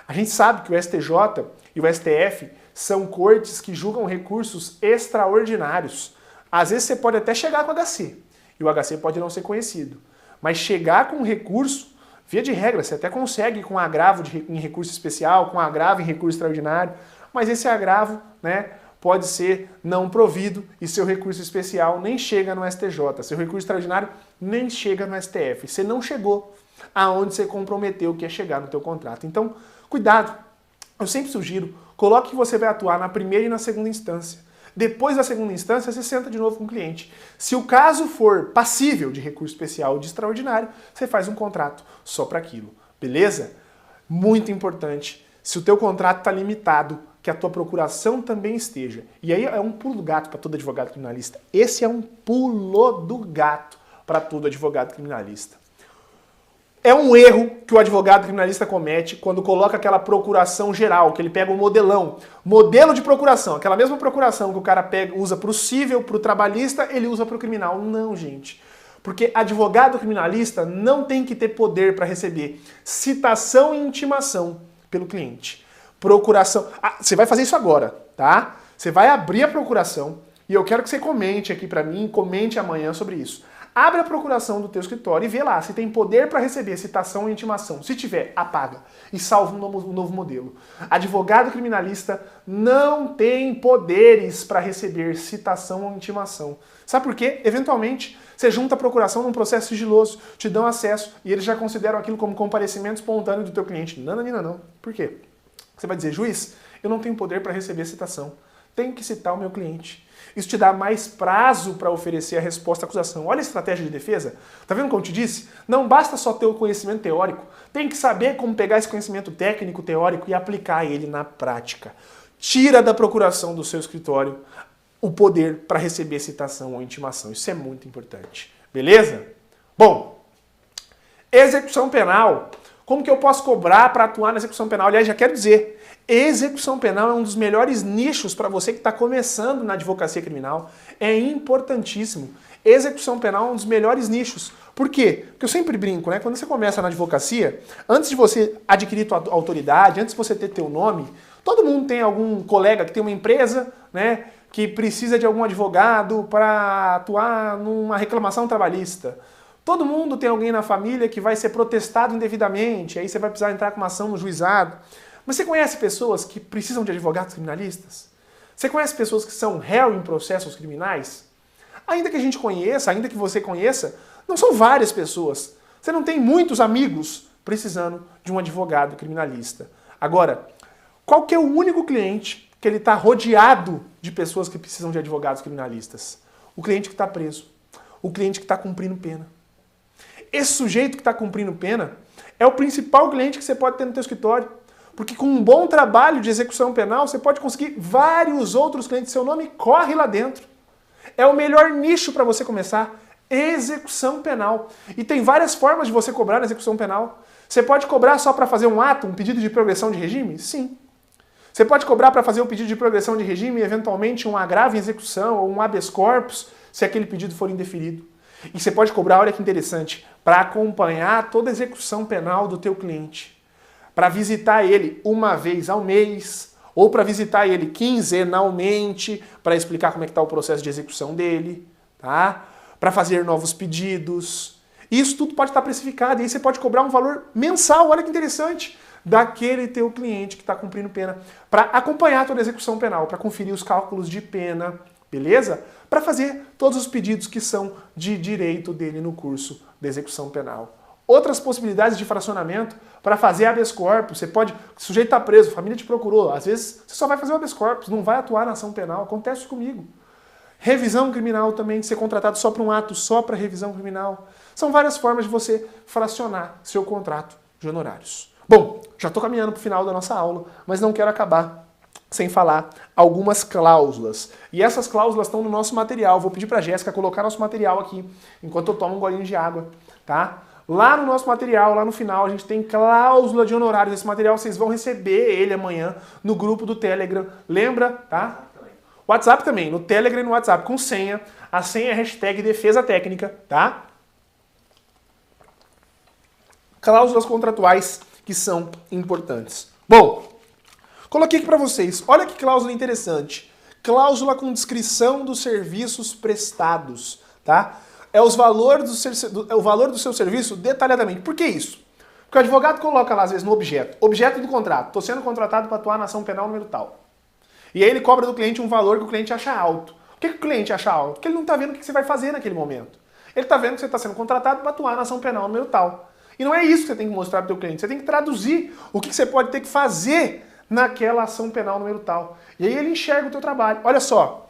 a gente sabe que o STJ e o STF são cortes que julgam recursos extraordinários. Às vezes você pode até chegar com o HC, e o HC pode não ser conhecido. Mas chegar com um recurso, via de regra, você até consegue com agravo em recurso especial, com agravo em recurso extraordinário, mas esse agravo, né, pode ser não provido e seu recurso especial nem chega no STJ, seu recurso extraordinário nem chega no STF. Você não chegou aonde você comprometeu que ia chegar no teu contrato. Então, cuidado. Eu sempre sugiro, coloque que você vai atuar na primeira e na segunda instância. Depois da segunda instância, você senta de novo com o cliente. Se o caso for passível de recurso especial ou de extraordinário, você faz um contrato só para aquilo. Beleza? Muito importante. Se o teu contrato está limitado, que a tua procuração também esteja. E aí é um pulo do gato para todo advogado criminalista. Esse é um pulo do gato para todo advogado criminalista. É um erro que o advogado criminalista comete quando coloca aquela procuração geral, que ele pega um modelão, modelo de procuração, aquela mesma procuração que o cara usa para o cível, para o trabalhista, ele usa para o criminal. Não, gente. Porque advogado criminalista não tem que ter poder para receber citação e intimação pelo cliente. Procuração. Você vai fazer isso agora, tá? Você vai abrir a procuração e eu quero que você comente aqui para mim, comente amanhã sobre isso. Abre a procuração do teu escritório e vê lá se tem poder para receber citação e intimação. Se tiver, apaga e salva um novo modelo. Advogado criminalista não tem poderes para receber citação ou intimação. Sabe por quê? Eventualmente, você junta a procuração num processo sigiloso, te dão acesso e eles já consideram aquilo como comparecimento espontâneo do teu cliente. Não. Por quê? Você vai dizer, juiz, eu não tenho poder para receber citação. Tenho que citar o meu cliente. Isso te dá mais prazo para oferecer a resposta à acusação. Olha a estratégia de defesa. Tá vendo como eu te disse? Não basta só ter o conhecimento teórico. Tem que saber como pegar esse conhecimento técnico, teórico e aplicar ele na prática. Tira da procuração do seu escritório o poder para receber citação ou intimação. Isso é muito importante. Beleza? Bom, execução penal. Como que eu posso cobrar para atuar na execução penal? Aliás, já quero dizer, execução penal é um dos melhores nichos para você que está começando na advocacia criminal. É importantíssimo. Execução penal é um dos melhores nichos. Por quê? Porque eu sempre brinco, né? Quando você começa na advocacia, antes de você adquirir tua autoridade, antes de você ter teu nome, todo mundo tem algum colega que tem uma empresa, né, que precisa de algum advogado para atuar numa reclamação trabalhista. Todo mundo tem alguém na família que vai ser protestado indevidamente, aí você vai precisar entrar com uma ação no juizado. Mas você conhece pessoas que precisam de advogados criminalistas? Você conhece pessoas que são réu em processos criminais? Ainda que a gente conheça, ainda que você conheça, não são várias pessoas. Você não tem muitos amigos precisando de um advogado criminalista. Agora, qual que é o único cliente que ele está rodeado de pessoas que precisam de advogados criminalistas? O cliente que está preso. O cliente que está cumprindo pena. Esse sujeito que está cumprindo pena é o principal cliente que você pode ter no teu escritório. Porque com um bom trabalho de execução penal, você pode conseguir vários outros clientes. Seu nome corre lá dentro. É o melhor nicho para você começar. Execução penal. E tem várias formas de você cobrar na execução penal. Você pode cobrar só para fazer um ato, um pedido de progressão de regime? Sim. Você pode cobrar para fazer um pedido de progressão de regime e, eventualmente, um agravo em execução ou um habeas corpus, se aquele pedido for indeferido. E você pode cobrar, olha que interessante, para acompanhar toda a execução penal do teu cliente. Para visitar ele uma vez ao mês, ou para visitar ele quinzenalmente, para explicar como é que está o processo de execução dele, tá? Para fazer novos pedidos. Isso tudo pode estar precificado, e aí você pode cobrar um valor mensal, olha que interessante, daquele teu cliente que está cumprindo pena, para acompanhar toda a execução penal, para conferir os cálculos de pena, beleza? Para fazer todos os pedidos que são de direito dele no curso de execução penal. Outras possibilidades de fracionamento para fazer habeas corpus. Você pode, o sujeito está preso, a família te procurou. Às vezes você só vai fazer o habeas corpus, não vai atuar na ação penal. Acontece comigo. Revisão criminal também, de ser contratado só para um ato, só para revisão criminal. São várias formas de você fracionar seu contrato de honorários. Bom, já estou caminhando para o final da nossa aula, mas não quero acabar sem falar algumas cláusulas. E essas cláusulas estão no nosso material. Vou pedir para a Jéssica colocar nosso material aqui, enquanto eu tomo um golinho de água, tá? Lá no nosso material, lá no final, a gente tem cláusula de honorários. Esse material vocês vão receber ele amanhã no grupo do Telegram. Lembra, tá? WhatsApp também, no Telegram e no WhatsApp, com senha. A senha é hashtag defesa técnica, tá? cláusulas contratuais que são importantes. Bom, coloquei aqui para vocês, olha que cláusula interessante. Cláusula com descrição dos serviços prestados, tá? É o valor do seu serviço detalhadamente. Por que isso? Porque o advogado coloca lá, às vezes, no objeto do contrato, estou sendo contratado para atuar na ação penal número tal. E aí ele cobra do cliente um valor que o cliente acha alto. Por que o cliente acha alto? Porque ele não está vendo o que você vai fazer naquele momento. Ele está vendo que você está sendo contratado para atuar na ação penal número tal. E não é isso que você tem que mostrar para o seu cliente. Você tem que traduzir o que você pode ter que fazer naquela ação penal número tal. E aí ele enxerga o teu trabalho. Olha só,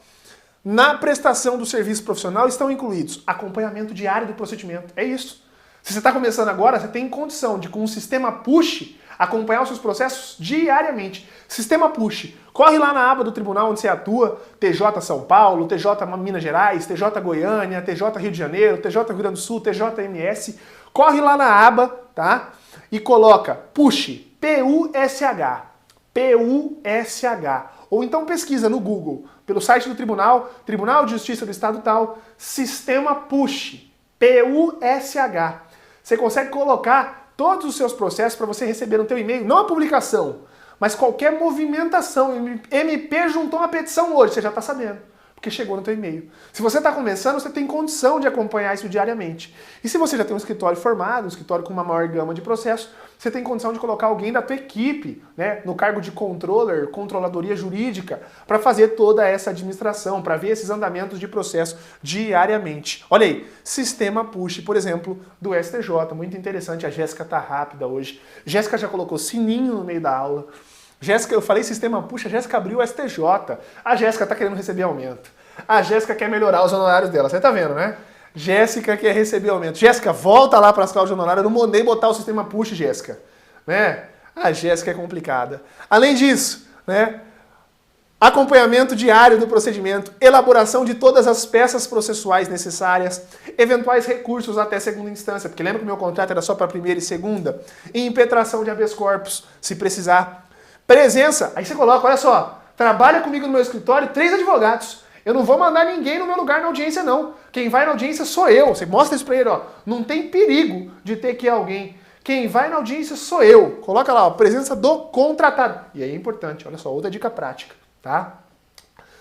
na prestação do serviço profissional estão incluídos acompanhamento diário do procedimento. É isso. Se você está começando agora, você tem condição de, com um sistema push, acompanhar os seus processos diariamente. Sistema push. Corre lá na aba do tribunal onde você atua, TJ São Paulo, TJ Minas Gerais, TJ Goiânia, TJ Rio de Janeiro, TJ Rio Grande do Sul, TJMS. Corre lá na aba, tá? E coloca push, P-U-S-H. P-U-S-H. Ou então pesquisa no Google, pelo site do Tribunal de Justiça do Estado tal, Sistema Push, P-U-S-H. Você consegue colocar todos os seus processos para você receber no teu e-mail, não a publicação, mas qualquer movimentação. MP juntou uma petição hoje, você já está sabendo, porque chegou no teu e-mail. Se você está começando, você tem condição de acompanhar isso diariamente. E se você já tem um escritório formado, um escritório com uma maior gama de processos, você tem condição de colocar alguém da tua equipe, né, no cargo de controller, controladoria jurídica, para fazer toda essa administração, para ver esses andamentos de processo diariamente. Olha aí, sistema push, por exemplo, do STJ. Muito interessante, a Jéssica tá rápida hoje. Jéssica já colocou sininho no meio da aula. Jéssica, eu falei sistema push, a Jéssica abriu o STJ. A Jéssica tá querendo receber aumento. A Jéssica quer melhorar os honorários dela, você tá vendo, né? Jéssica quer receber aumento. Jéssica, volta lá para as cláusulas de honorário. Eu não mandei botar o sistema push, Jéssica. Né? A Jéssica é complicada. Além disso, né? Acompanhamento diário do procedimento, elaboração de todas as peças processuais necessárias, eventuais recursos até segunda instância, porque lembra que o meu contrato era só para primeira e segunda, e impetração de habeas corpus, se precisar. Presença, aí você coloca, olha só, trabalha comigo no meu escritório 3 advogados. Eu não vou mandar ninguém no meu lugar na audiência, não. Quem vai na audiência sou eu. Você mostra isso pra ele, ó. Não tem perigo de ter que ir alguém. Quem vai na audiência sou eu. Coloca lá, ó, presença do contratado. E aí é importante, olha só, outra dica prática, tá?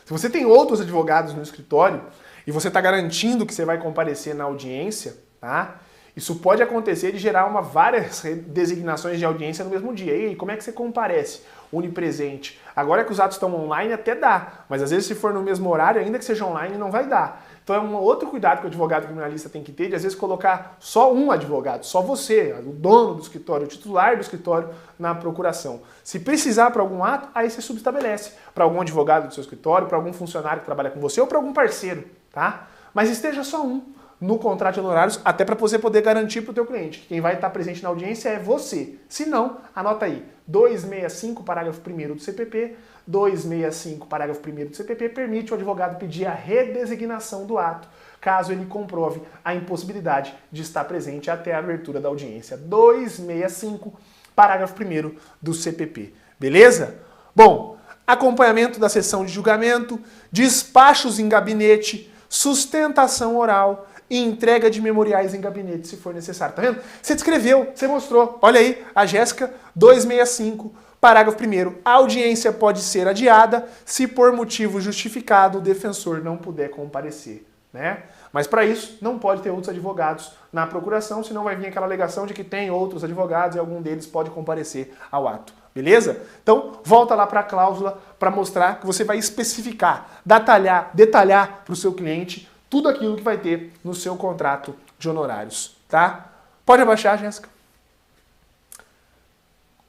Se você tem outros advogados no escritório e você está garantindo que você vai comparecer na audiência, tá? Isso pode acontecer de gerar várias designações de audiência no mesmo dia. E aí, como é que você comparece? Onipresente. Agora que os atos estão online até dá, mas às vezes se for no mesmo horário, ainda que seja online, não vai dar. Então é um outro cuidado que o advogado criminalista tem que ter, de às vezes colocar só um advogado, só você, o dono do escritório, o titular do escritório na procuração. Se precisar para algum ato, aí você subestabelece para algum advogado do seu escritório, para algum funcionário que trabalha com você ou para algum parceiro, tá? Mas esteja só um no contrato de honorários, até para você poder garantir para o teu cliente que quem vai estar presente na audiência é você. Se não, anota aí, 265, parágrafo 1º do CPP, 265, parágrafo 1º do CPP, permite o advogado pedir a redesignação do ato, caso ele comprove a impossibilidade de estar presente até a abertura da audiência. 265, parágrafo 1º do CPP. Beleza? Bom, acompanhamento da sessão de julgamento, despachos em gabinete, sustentação oral e entrega de memoriais em gabinete, se for necessário. Tá vendo? Você descreveu, você mostrou. Olha aí, a Jéssica, 265, parágrafo 1º. A audiência pode ser adiada se por motivo justificado o defensor não puder comparecer, né? Mas para isso, não pode ter outros advogados na procuração, senão vai vir aquela alegação de que tem outros advogados e algum deles pode comparecer ao ato. Beleza? Então, volta lá para a cláusula para mostrar que você vai especificar, detalhar para o seu cliente tudo aquilo que vai ter no seu contrato de honorários, tá? Pode abaixar, Jéssica.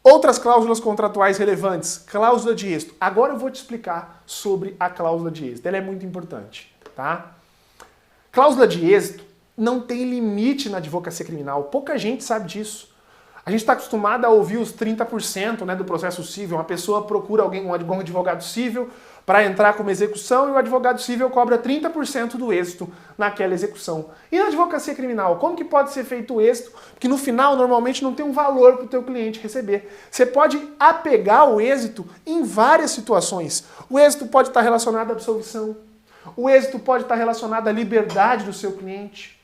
Outras cláusulas contratuais relevantes. Cláusula de êxito. Agora eu vou te explicar sobre a cláusula de êxito. Ela é muito importante, tá? Cláusula de êxito não tem limite na advocacia criminal. Pouca gente sabe disso. A gente está acostumado a ouvir os 30%, né, do processo civil. Uma pessoa procura algum advogado civil para entrar como execução e o advogado civil cobra 30% do êxito naquela execução. E na advocacia criminal, como que pode ser feito o êxito? Porque no final, normalmente, não tem um valor para o teu cliente receber. Você pode apegar o êxito em várias situações. O êxito pode estar relacionado à absolvição. O êxito pode estar relacionado à liberdade do seu cliente.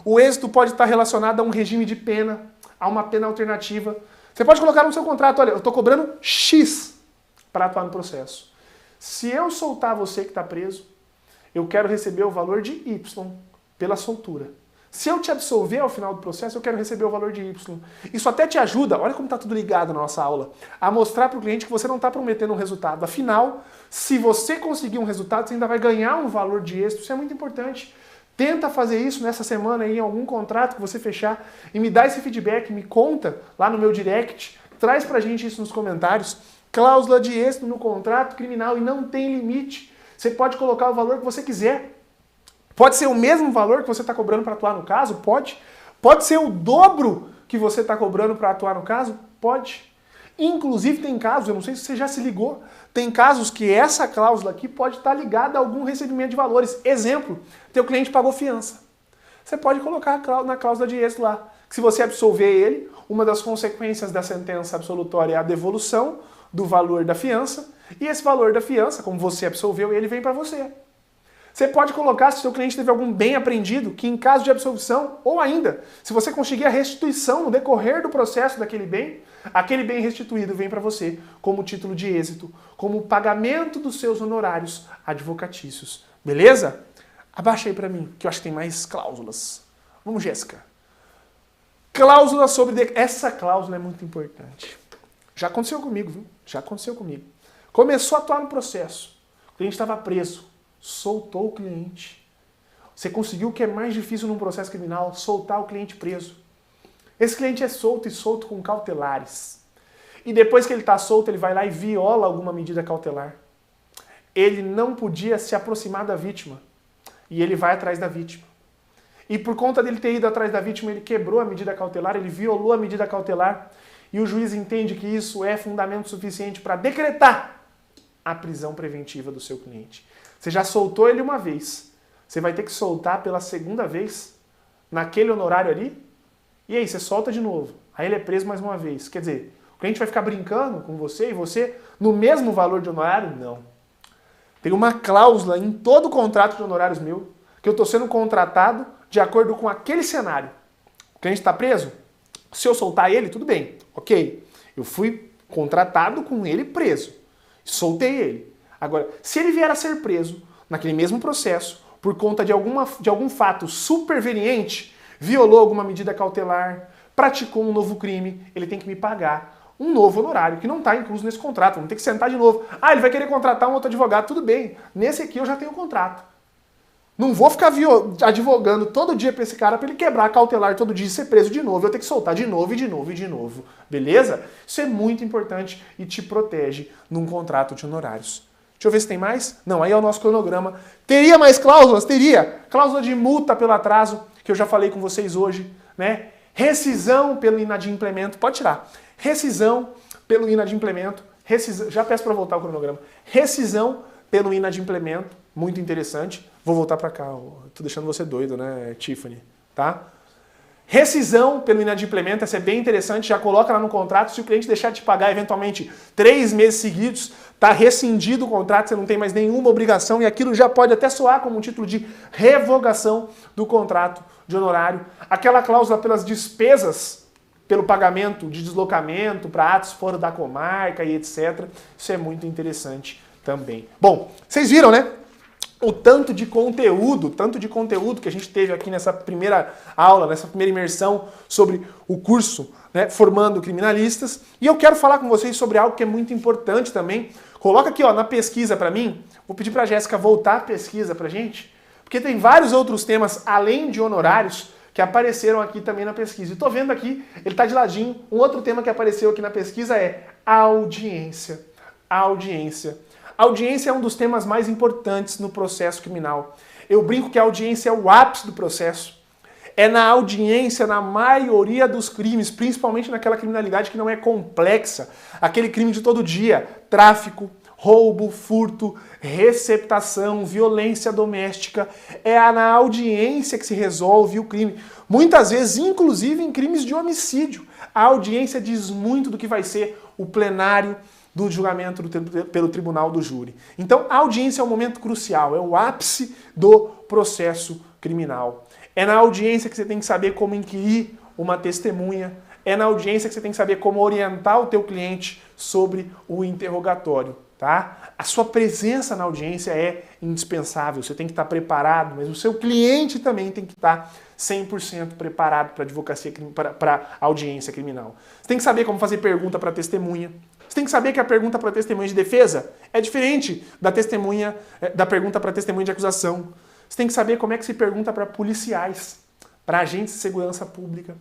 O êxito pode estar relacionado a um regime de pena, a uma pena alternativa. Você pode colocar no seu contrato, olha, eu estou cobrando X para atuar no processo. Se eu soltar você que está preso, eu quero receber o valor de Y pela soltura. Se eu te absolver ao final do processo, eu quero receber o valor de Y. Isso até te ajuda, olha como está tudo ligado na nossa aula, a mostrar para o cliente que você não está prometendo um resultado. Afinal, se você conseguir um resultado, você ainda vai ganhar um valor de êxito. Isso é muito importante. Tenta fazer isso nessa semana aí, em algum contrato que você fechar e me dá esse feedback, me conta lá no meu direct, traz pra gente isso nos comentários. Cláusula de êxito no contrato criminal e não tem limite. Você pode colocar o valor que você quiser. Pode ser o mesmo valor que você está cobrando para atuar no caso? Pode. Pode ser o dobro que você está cobrando para atuar no caso? Pode. Inclusive tem casos, eu não sei se você já se ligou, tem casos que essa cláusula aqui pode estar ligada a algum recebimento de valores. Exemplo, teu cliente pagou fiança. Você pode colocar na cláusula de êxito lá, que se você absolver ele, uma das consequências da sentença absolutória é a devolução do valor da fiança, e esse valor da fiança, como você absolveu, ele vem para você. Você pode colocar, se o seu cliente teve algum bem apreendido, que em caso de absolvição, ou ainda, se você conseguir a restituição no decorrer do processo daquele bem, aquele bem restituído vem para você como título de êxito, como pagamento dos seus honorários advocatícios. Beleza? Abaixa aí para mim, que eu acho que tem mais cláusulas. Vamos, Jéssica. Cláusula sobre... Essa cláusula é muito importante. Já aconteceu comigo, viu? Já aconteceu comigo. Começou a atuar no processo. O cliente estava preso. Soltou o cliente. Você conseguiu o que é mais difícil num processo criminal, soltar o cliente preso. Esse cliente é solto e solto com cautelares. E depois que ele está solto, ele vai lá e viola alguma medida cautelar. Ele não podia se aproximar da vítima. E ele vai atrás da vítima. E por conta dele ter ido atrás da vítima, ele quebrou a medida cautelar, ele violou a medida cautelar. E o juiz entende que isso é fundamento suficiente para decretar a prisão preventiva do seu cliente. Você já soltou ele uma vez. Você vai ter que soltar pela segunda vez, naquele honorário ali. E aí, você solta de novo. Aí ele é preso mais uma vez. Quer dizer, o cliente vai ficar brincando com você e você no mesmo valor de honorário? Não. Tem uma cláusula em todo contrato de honorários meu que eu estou sendo contratado de acordo com aquele cenário. O cliente está preso? Se eu soltar ele, tudo bem. Ok. Eu fui contratado com ele preso. Soltei ele. Agora, se ele vier a ser preso naquele mesmo processo por conta de algum fato superveniente, violou alguma medida cautelar, praticou um novo crime, ele tem que me pagar um novo honorário, que não está incluso nesse contrato. Vamos ter que sentar de novo. Ah, ele vai querer contratar um outro advogado. Tudo bem. Nesse aqui eu já tenho o contrato. Não vou ficar advogando todo dia para esse cara para ele quebrar cautelar todo dia e ser preso de novo. Eu tenho que soltar de novo e de novo e de novo. Beleza? Isso é muito importante e te protege num contrato de honorários. Deixa eu ver se tem mais. Não, aí é o nosso cronograma. Teria mais cláusulas? Teria. Cláusula de multa pelo atraso, que eu já falei com vocês hoje, né? Rescisão pelo inadimplemento. Pode tirar. Rescisão pelo inadimplemento. Já peço para voltar o cronograma. Rescisão pelo inadimplemento. Muito interessante. Vou voltar para cá. Tô deixando você doido, né, Tiffany? Tá? Rescisão pelo inadimplemento, essa é bem interessante, já coloca lá no contrato, se o cliente deixar de pagar eventualmente 3 meses seguidos, está rescindido o contrato, você não tem mais nenhuma obrigação e aquilo já pode até soar como um título de revogação do contrato de honorário. Aquela cláusula pelas despesas, pelo pagamento de deslocamento para atos fora da comarca e etc. Isso é muito interessante também. Bom, vocês viram, né? O tanto de conteúdo que a gente teve aqui nessa primeira aula, nessa primeira imersão sobre o curso, né, formando criminalistas. E eu quero falar com vocês sobre algo que é muito importante também. Coloca aqui ó, na pesquisa para mim. Vou pedir para a Jéssica voltar a pesquisa para a gente, porque tem vários outros temas, além de honorários, que apareceram aqui também na pesquisa. E estou vendo aqui, ele está de ladinho. Um outro tema que apareceu aqui na pesquisa é audiência. Audiência. A audiência é um dos temas mais importantes no processo criminal. Eu brinco que a audiência é o ápice do processo. É na audiência, na maioria dos crimes, principalmente naquela criminalidade que não é complexa. Aquele crime de todo dia, tráfico, roubo, furto, receptação, violência doméstica. É na audiência que se resolve o crime. Muitas vezes, inclusive em crimes de homicídio. A audiência diz muito do que vai ser o plenário do julgamento pelo tribunal do júri. Então, a audiência é um momento crucial, é o ápice do processo criminal. É na audiência que você tem que saber como inquirir uma testemunha. É na audiência que você tem que saber como orientar o teu cliente sobre o interrogatório, tá? A sua presença na audiência é indispensável, você tem que estar preparado, mas o seu cliente também tem que estar 100% preparado para advocacia, para audiência criminal. Você tem que saber como fazer pergunta para testemunha. Você tem que saber que a pergunta para testemunha de defesa é diferente da pergunta para testemunha de acusação. Você tem que saber como é que se pergunta para policiais, para agentes de segurança pública.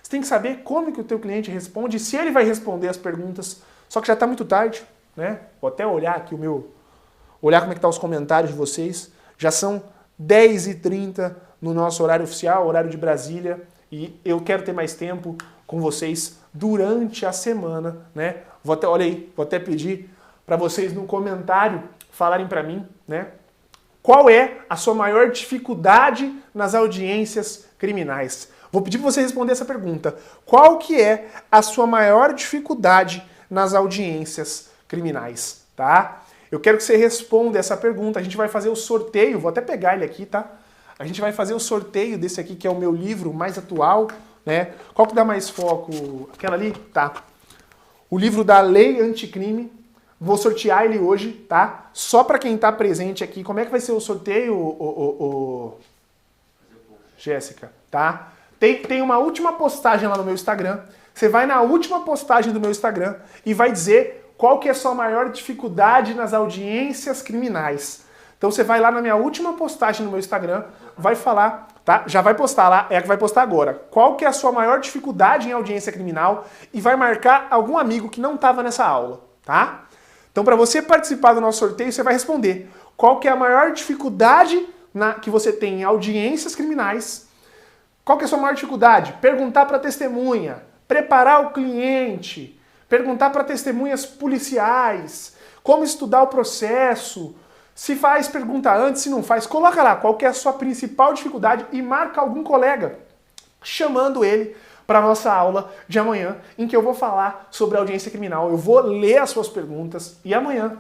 Você tem que saber como que o teu cliente responde, se ele vai responder as perguntas. Só que já está muito tarde, né? Vou até olhar aqui olhar como é que tá os comentários de vocês. Já são 10h30 no nosso horário oficial, horário de Brasília, e eu quero ter mais tempo com vocês durante a semana, né? Olha aí, vou até pedir para vocês no comentário falarem para mim, né? Qual é a sua maior dificuldade nas audiências criminais? Vou pedir para você responder essa pergunta. Qual que é a sua maior dificuldade nas audiências criminais, tá? Eu quero que você responda essa pergunta. A gente vai fazer o sorteio, vou até pegar ele aqui, tá? A gente vai fazer o sorteio desse aqui, que é o meu livro mais atual, né? Qual que dá mais foco? Aquela ali? Tá. O livro da Lei Anticrime. Vou sortear ele hoje, tá? Só para quem tá presente aqui. Como é que vai ser o sorteio, Jéssica, tá? Tem uma última postagem lá no meu Instagram. Você vai na última postagem do meu Instagram e vai dizer qual que é a sua maior dificuldade nas audiências criminais. Então você vai lá na minha última postagem no meu Instagram, vai falar, tá? Já vai postar lá, é a que vai postar agora. Qual que é a sua maior dificuldade em audiência criminal e vai marcar algum amigo que não estava nessa aula, tá? Então para você participar do nosso sorteio, você vai responder qual que é a maior dificuldade que você tem em audiências criminais. Qual que é a sua maior dificuldade? Perguntar para testemunha, preparar o cliente, perguntar para testemunhas policiais, como estudar o processo, se faz pergunta antes, se não faz, coloca lá qual que é a sua principal dificuldade e marca algum colega, chamando ele para a nossa aula de amanhã, em que eu vou falar sobre audiência criminal. Eu vou ler as suas perguntas e amanhã,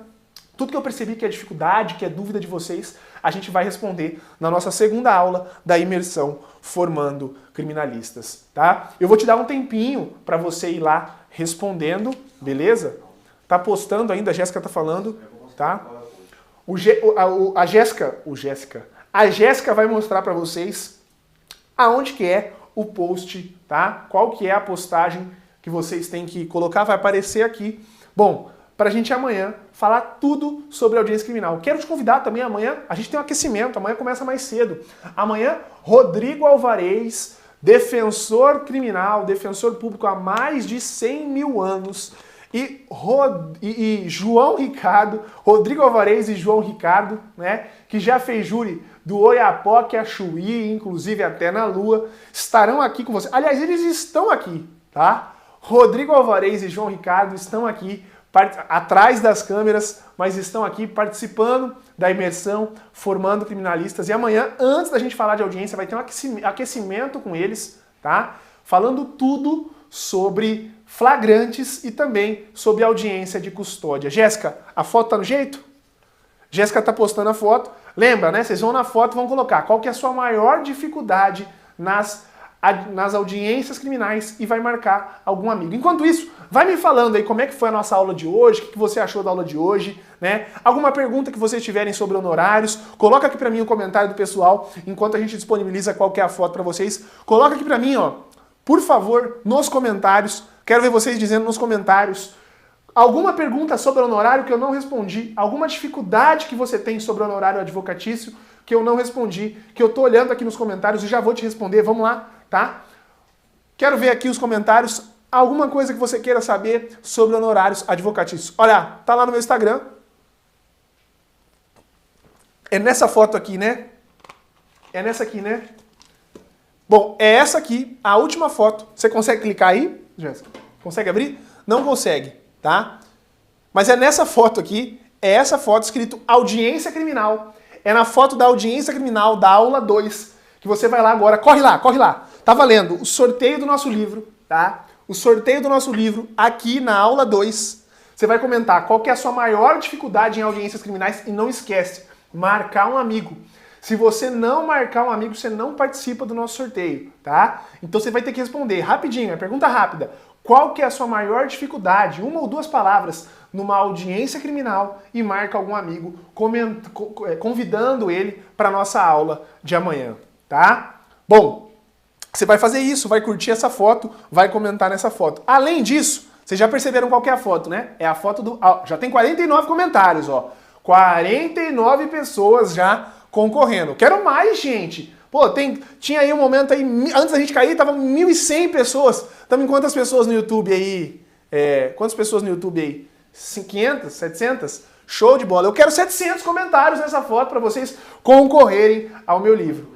tudo que eu percebi que é dificuldade, que é dúvida de vocês, a gente vai responder na nossa segunda aula da imersão Formando Criminalistas, tá? Eu vou te dar um tempinho para você ir lá respondendo, beleza? Tá postando ainda, a Jéssica tá falando, tá? A Jéssica vai mostrar para vocês aonde que é o post, tá? Qual que é a postagem que vocês têm que colocar, vai aparecer aqui. Bom, pra gente amanhã falar tudo sobre audiência criminal. Quero te convidar também amanhã, a gente tem um aquecimento, amanhã começa mais cedo. Amanhã, Rodrigo Alvarez, defensor criminal, defensor público há mais de 100 mil anos, e João Ricardo, Rodrigo Alvarez e João Ricardo, né, que já fez júri do Oiapoque a Chuí, inclusive até na Lua, estarão aqui com você. Aliás, eles estão aqui, tá? Rodrigo Alvarez e João Ricardo estão aqui atrás das câmeras, mas estão aqui participando da imersão, formando criminalistas. E amanhã, antes da gente falar de audiência, vai ter um aquecimento com eles, tá? Falando tudo sobre flagrantes e também sobre audiência de custódia. Jéssica, a foto tá no jeito? Jéssica tá postando a foto. Lembra, né? Vocês vão na foto e vão colocar qual que é a sua maior dificuldade nas audiências criminais e vai marcar algum amigo. Enquanto isso, vai me falando aí como é que foi a nossa aula de hoje, o que você achou da aula de hoje, né? Alguma pergunta que vocês tiverem sobre honorários, coloca aqui pra mim o comentário do pessoal, enquanto a gente disponibiliza qual que é a foto pra vocês. Coloca aqui pra mim, ó, por favor, nos comentários. Quero ver vocês dizendo nos comentários alguma pergunta sobre honorário que eu não respondi, alguma dificuldade que você tem sobre honorário advocatício que eu não respondi, que eu tô olhando aqui nos comentários e já vou te responder. Vamos lá, tá? Quero ver aqui os comentários. Alguma coisa que você queira saber sobre honorários advocatícios. Olha, tá lá no meu Instagram. É nessa foto aqui, né? É nessa aqui, né? Bom, é essa aqui, a última foto. Você consegue clicar aí, Jéssica? Consegue abrir? Não consegue, tá? Mas é nessa foto aqui, é essa foto escrito audiência criminal. É na foto da audiência criminal da aula 2, que você vai lá agora. Corre lá, corre lá. Tá valendo o sorteio do nosso livro, tá? O sorteio do nosso livro aqui na aula 2. Você vai comentar qual que é a sua maior dificuldade em audiências criminais e não esquece, marcar um amigo. Se você não marcar um amigo, você não participa do nosso sorteio, tá? Então você vai ter que responder rapidinho, é pergunta rápida. Qual que é a sua maior dificuldade? Uma ou duas palavras numa audiência criminal e marca algum amigo convidando ele para nossa aula de amanhã, tá? Bom, você vai fazer isso, vai curtir essa foto, vai comentar nessa foto. Além disso, vocês já perceberam qual que é a foto, né? É a foto do... já tem 49 comentários, ó. 49 pessoas já concorrendo. Quero mais, gente. Pô, tinha aí um momento aí, antes da gente cair, tava 1.100 pessoas. Estamos em quantas pessoas no YouTube aí? Quantas pessoas no YouTube aí? 500? 700? Show de bola. Eu quero 700 comentários nessa foto para vocês concorrerem ao meu livro.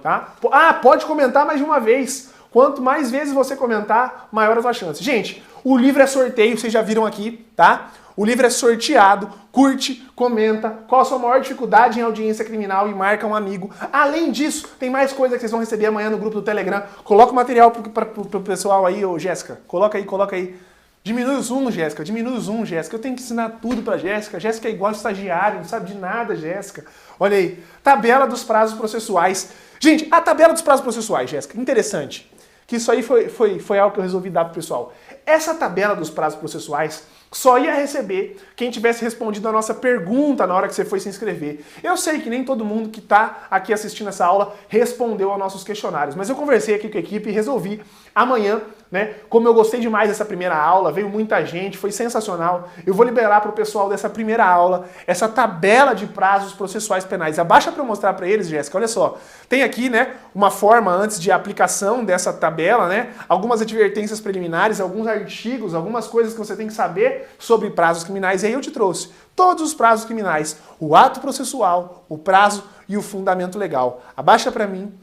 Tá? Pode comentar mais de uma vez. Quanto mais vezes você comentar, maior a sua chance. Gente, o livro é sorteio, vocês já viram aqui, tá? O livro é sorteado, curte, comenta, qual a sua maior dificuldade em audiência criminal e marca um amigo. Além disso, tem mais coisa que vocês vão receber amanhã no grupo do Telegram. Coloca o material pro pessoal aí, ô Jéssica. Coloca aí. Diminui o zoom, Jéssica. Diminui o zoom, Jéssica. Eu tenho que ensinar tudo pra Jéssica. Jéssica é igual estagiário, não sabe de nada, Jéssica. Olha aí. Tabela dos prazos processuais. Gente, a tabela dos prazos processuais, Jéssica, interessante. Que isso aí foi algo que eu resolvi dar pro pessoal. Essa tabela dos prazos processuais só ia receber quem tivesse respondido a nossa pergunta na hora que você foi se inscrever. Eu sei que nem todo mundo que está aqui assistindo essa aula respondeu aos nossos questionários, mas eu conversei aqui com a equipe e resolvi amanhã, né? Como eu gostei demais dessa primeira aula, veio muita gente, foi sensacional, eu vou liberar para o pessoal dessa primeira aula essa tabela de prazos processuais penais. Abaixa para eu mostrar para eles, Jéssica, olha só. Tem aqui, né, uma forma antes de aplicação dessa tabela, né? Algumas advertências preliminares, alguns artigos, algumas coisas que você tem que saber sobre prazos criminais, e aí eu te trouxe todos os prazos criminais, o ato processual, o prazo e o fundamento legal. Abaixa para mim,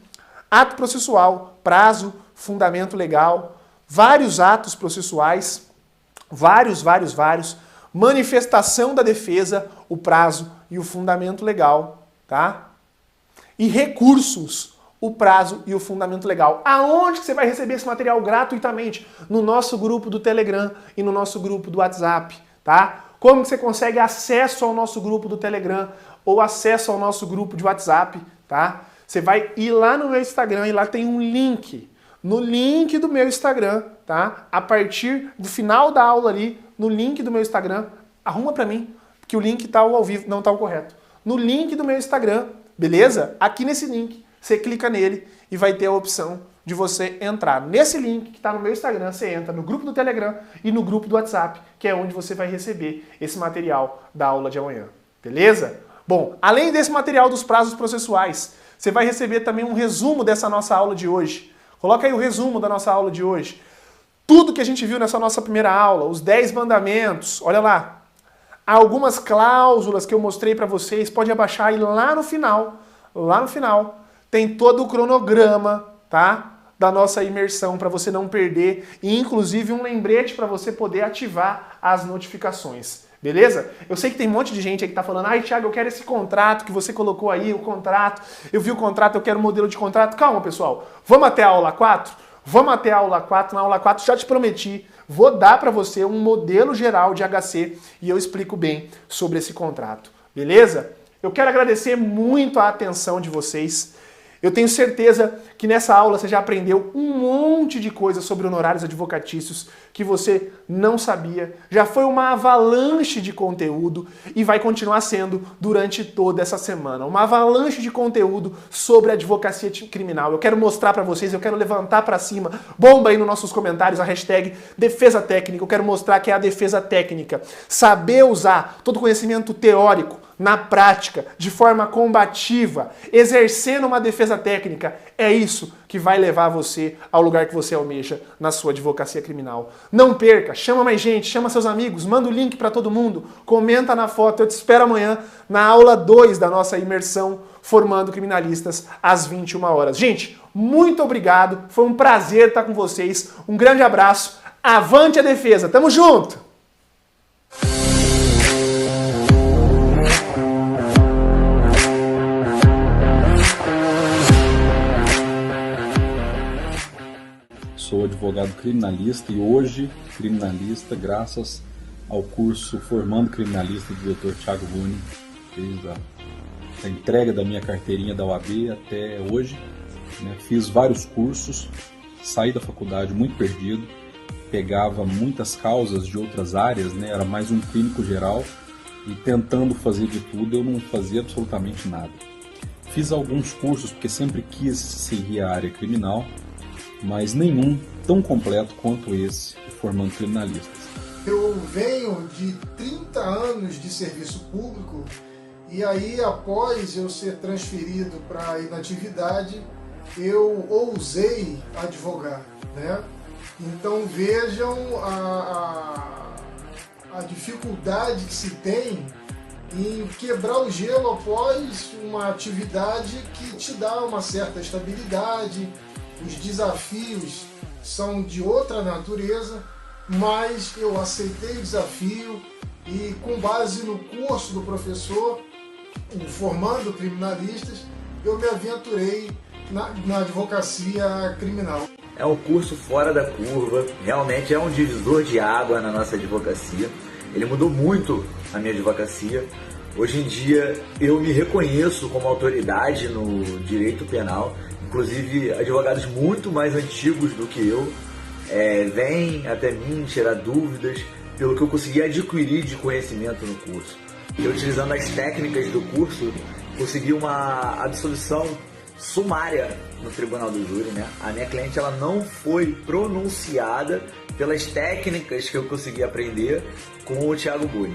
ato processual, prazo, fundamento legal, vários atos processuais, vários, manifestação da defesa, o prazo e o fundamento legal, tá? E recursos, o prazo e o fundamento legal. Aonde que você vai receber esse material gratuitamente? No nosso grupo do Telegram e no nosso grupo do WhatsApp, tá? Como que você consegue acesso ao nosso grupo do Telegram ou acesso ao nosso grupo de WhatsApp, tá? Você vai ir lá no meu Instagram e lá tem um link. No link do meu Instagram, tá? A partir do final da aula ali, no link do meu Instagram, arruma pra mim, que o link tá ao vivo, não tá o correto. No link do meu Instagram, beleza? Aqui nesse link, você clica nele e vai ter a opção de você entrar nesse link que está no meu Instagram. Você entra no grupo do Telegram e no grupo do WhatsApp, que é onde você vai receber esse material da aula de amanhã. Beleza? Bom, além desse material dos prazos processuais, você vai receber também um resumo dessa nossa aula de hoje. Coloca aí o resumo da nossa aula de hoje. Tudo que a gente viu nessa nossa primeira aula, os 10 mandamentos, olha lá. Há algumas cláusulas que eu mostrei para vocês, pode abaixar aí lá no final, tem todo o cronograma, tá? Da nossa imersão para você não perder e inclusive um lembrete para você poder ativar as notificações. Beleza? Eu sei que tem um monte de gente aí que tá falando: ai, Thiago, eu quero esse contrato que você colocou aí, o contrato. Eu vi o contrato, eu quero o modelo de contrato. Calma, pessoal. Vamos até a aula 4? Vamos até a aula 4. Na aula 4 já te prometi, vou dar para você um modelo geral de HC e eu explico bem sobre esse contrato. Beleza? Eu quero agradecer muito a atenção de vocês. Eu tenho certeza que nessa aula você já aprendeu um monte de coisas sobre honorários advocatícios que você não sabia. Já foi uma avalanche de conteúdo e vai continuar sendo durante toda essa semana. Uma avalanche de conteúdo sobre advocacia criminal. Eu quero mostrar para vocês, eu quero levantar para cima. Bomba aí nos nossos comentários a hashtag defesa técnica. Eu quero mostrar que é a defesa técnica. Saber usar todo o conhecimento teórico na prática, de forma combativa, exercendo uma defesa técnica, é isso que vai levar você ao lugar que você almeja na sua advocacia criminal. Não perca, chama mais gente, chama seus amigos, manda o link para todo mundo, comenta na foto, eu te espero amanhã na aula 2 da nossa imersão Formando Criminalistas às 21 horas. Gente, muito obrigado, foi um prazer estar com vocês, um grande abraço, avante a defesa, tamo junto! Sou advogado criminalista e hoje criminalista graças ao curso Formando Criminalista do Dr. Thiago Rune. da entrega da minha carteirinha da OAB até hoje, né? Fiz vários cursos, saí da faculdade muito perdido, pegava muitas causas de outras áreas, né? Era mais um clínico geral e tentando fazer de tudo eu não fazia absolutamente nada. Fiz alguns cursos porque sempre quis seguir a área criminal, mas nenhum tão completo quanto esse, formando criminalistas. Eu venho de 30 anos de serviço público e aí, após eu ser transferido para a inatividade, eu ousei advogar, né? Então vejam a dificuldade que se tem em quebrar o gelo após uma atividade que te dá uma certa estabilidade. Os desafios são de outra natureza, mas eu aceitei o desafio e, com base no curso do professor, formando criminalistas, eu me aventurei na advocacia criminal. É um curso fora da curva, realmente é um divisor de água na nossa advocacia. Ele mudou muito a minha advocacia. Hoje em dia eu me reconheço como autoridade no direito penal, inclusive advogados muito mais antigos do que eu vêm até mim tirar dúvidas pelo que eu consegui adquirir de conhecimento no curso. E utilizando as técnicas do curso, consegui uma absolvição sumária no tribunal do júri, né? A minha cliente ela não foi pronunciada pelas técnicas que eu consegui aprender com o Thiago Buni.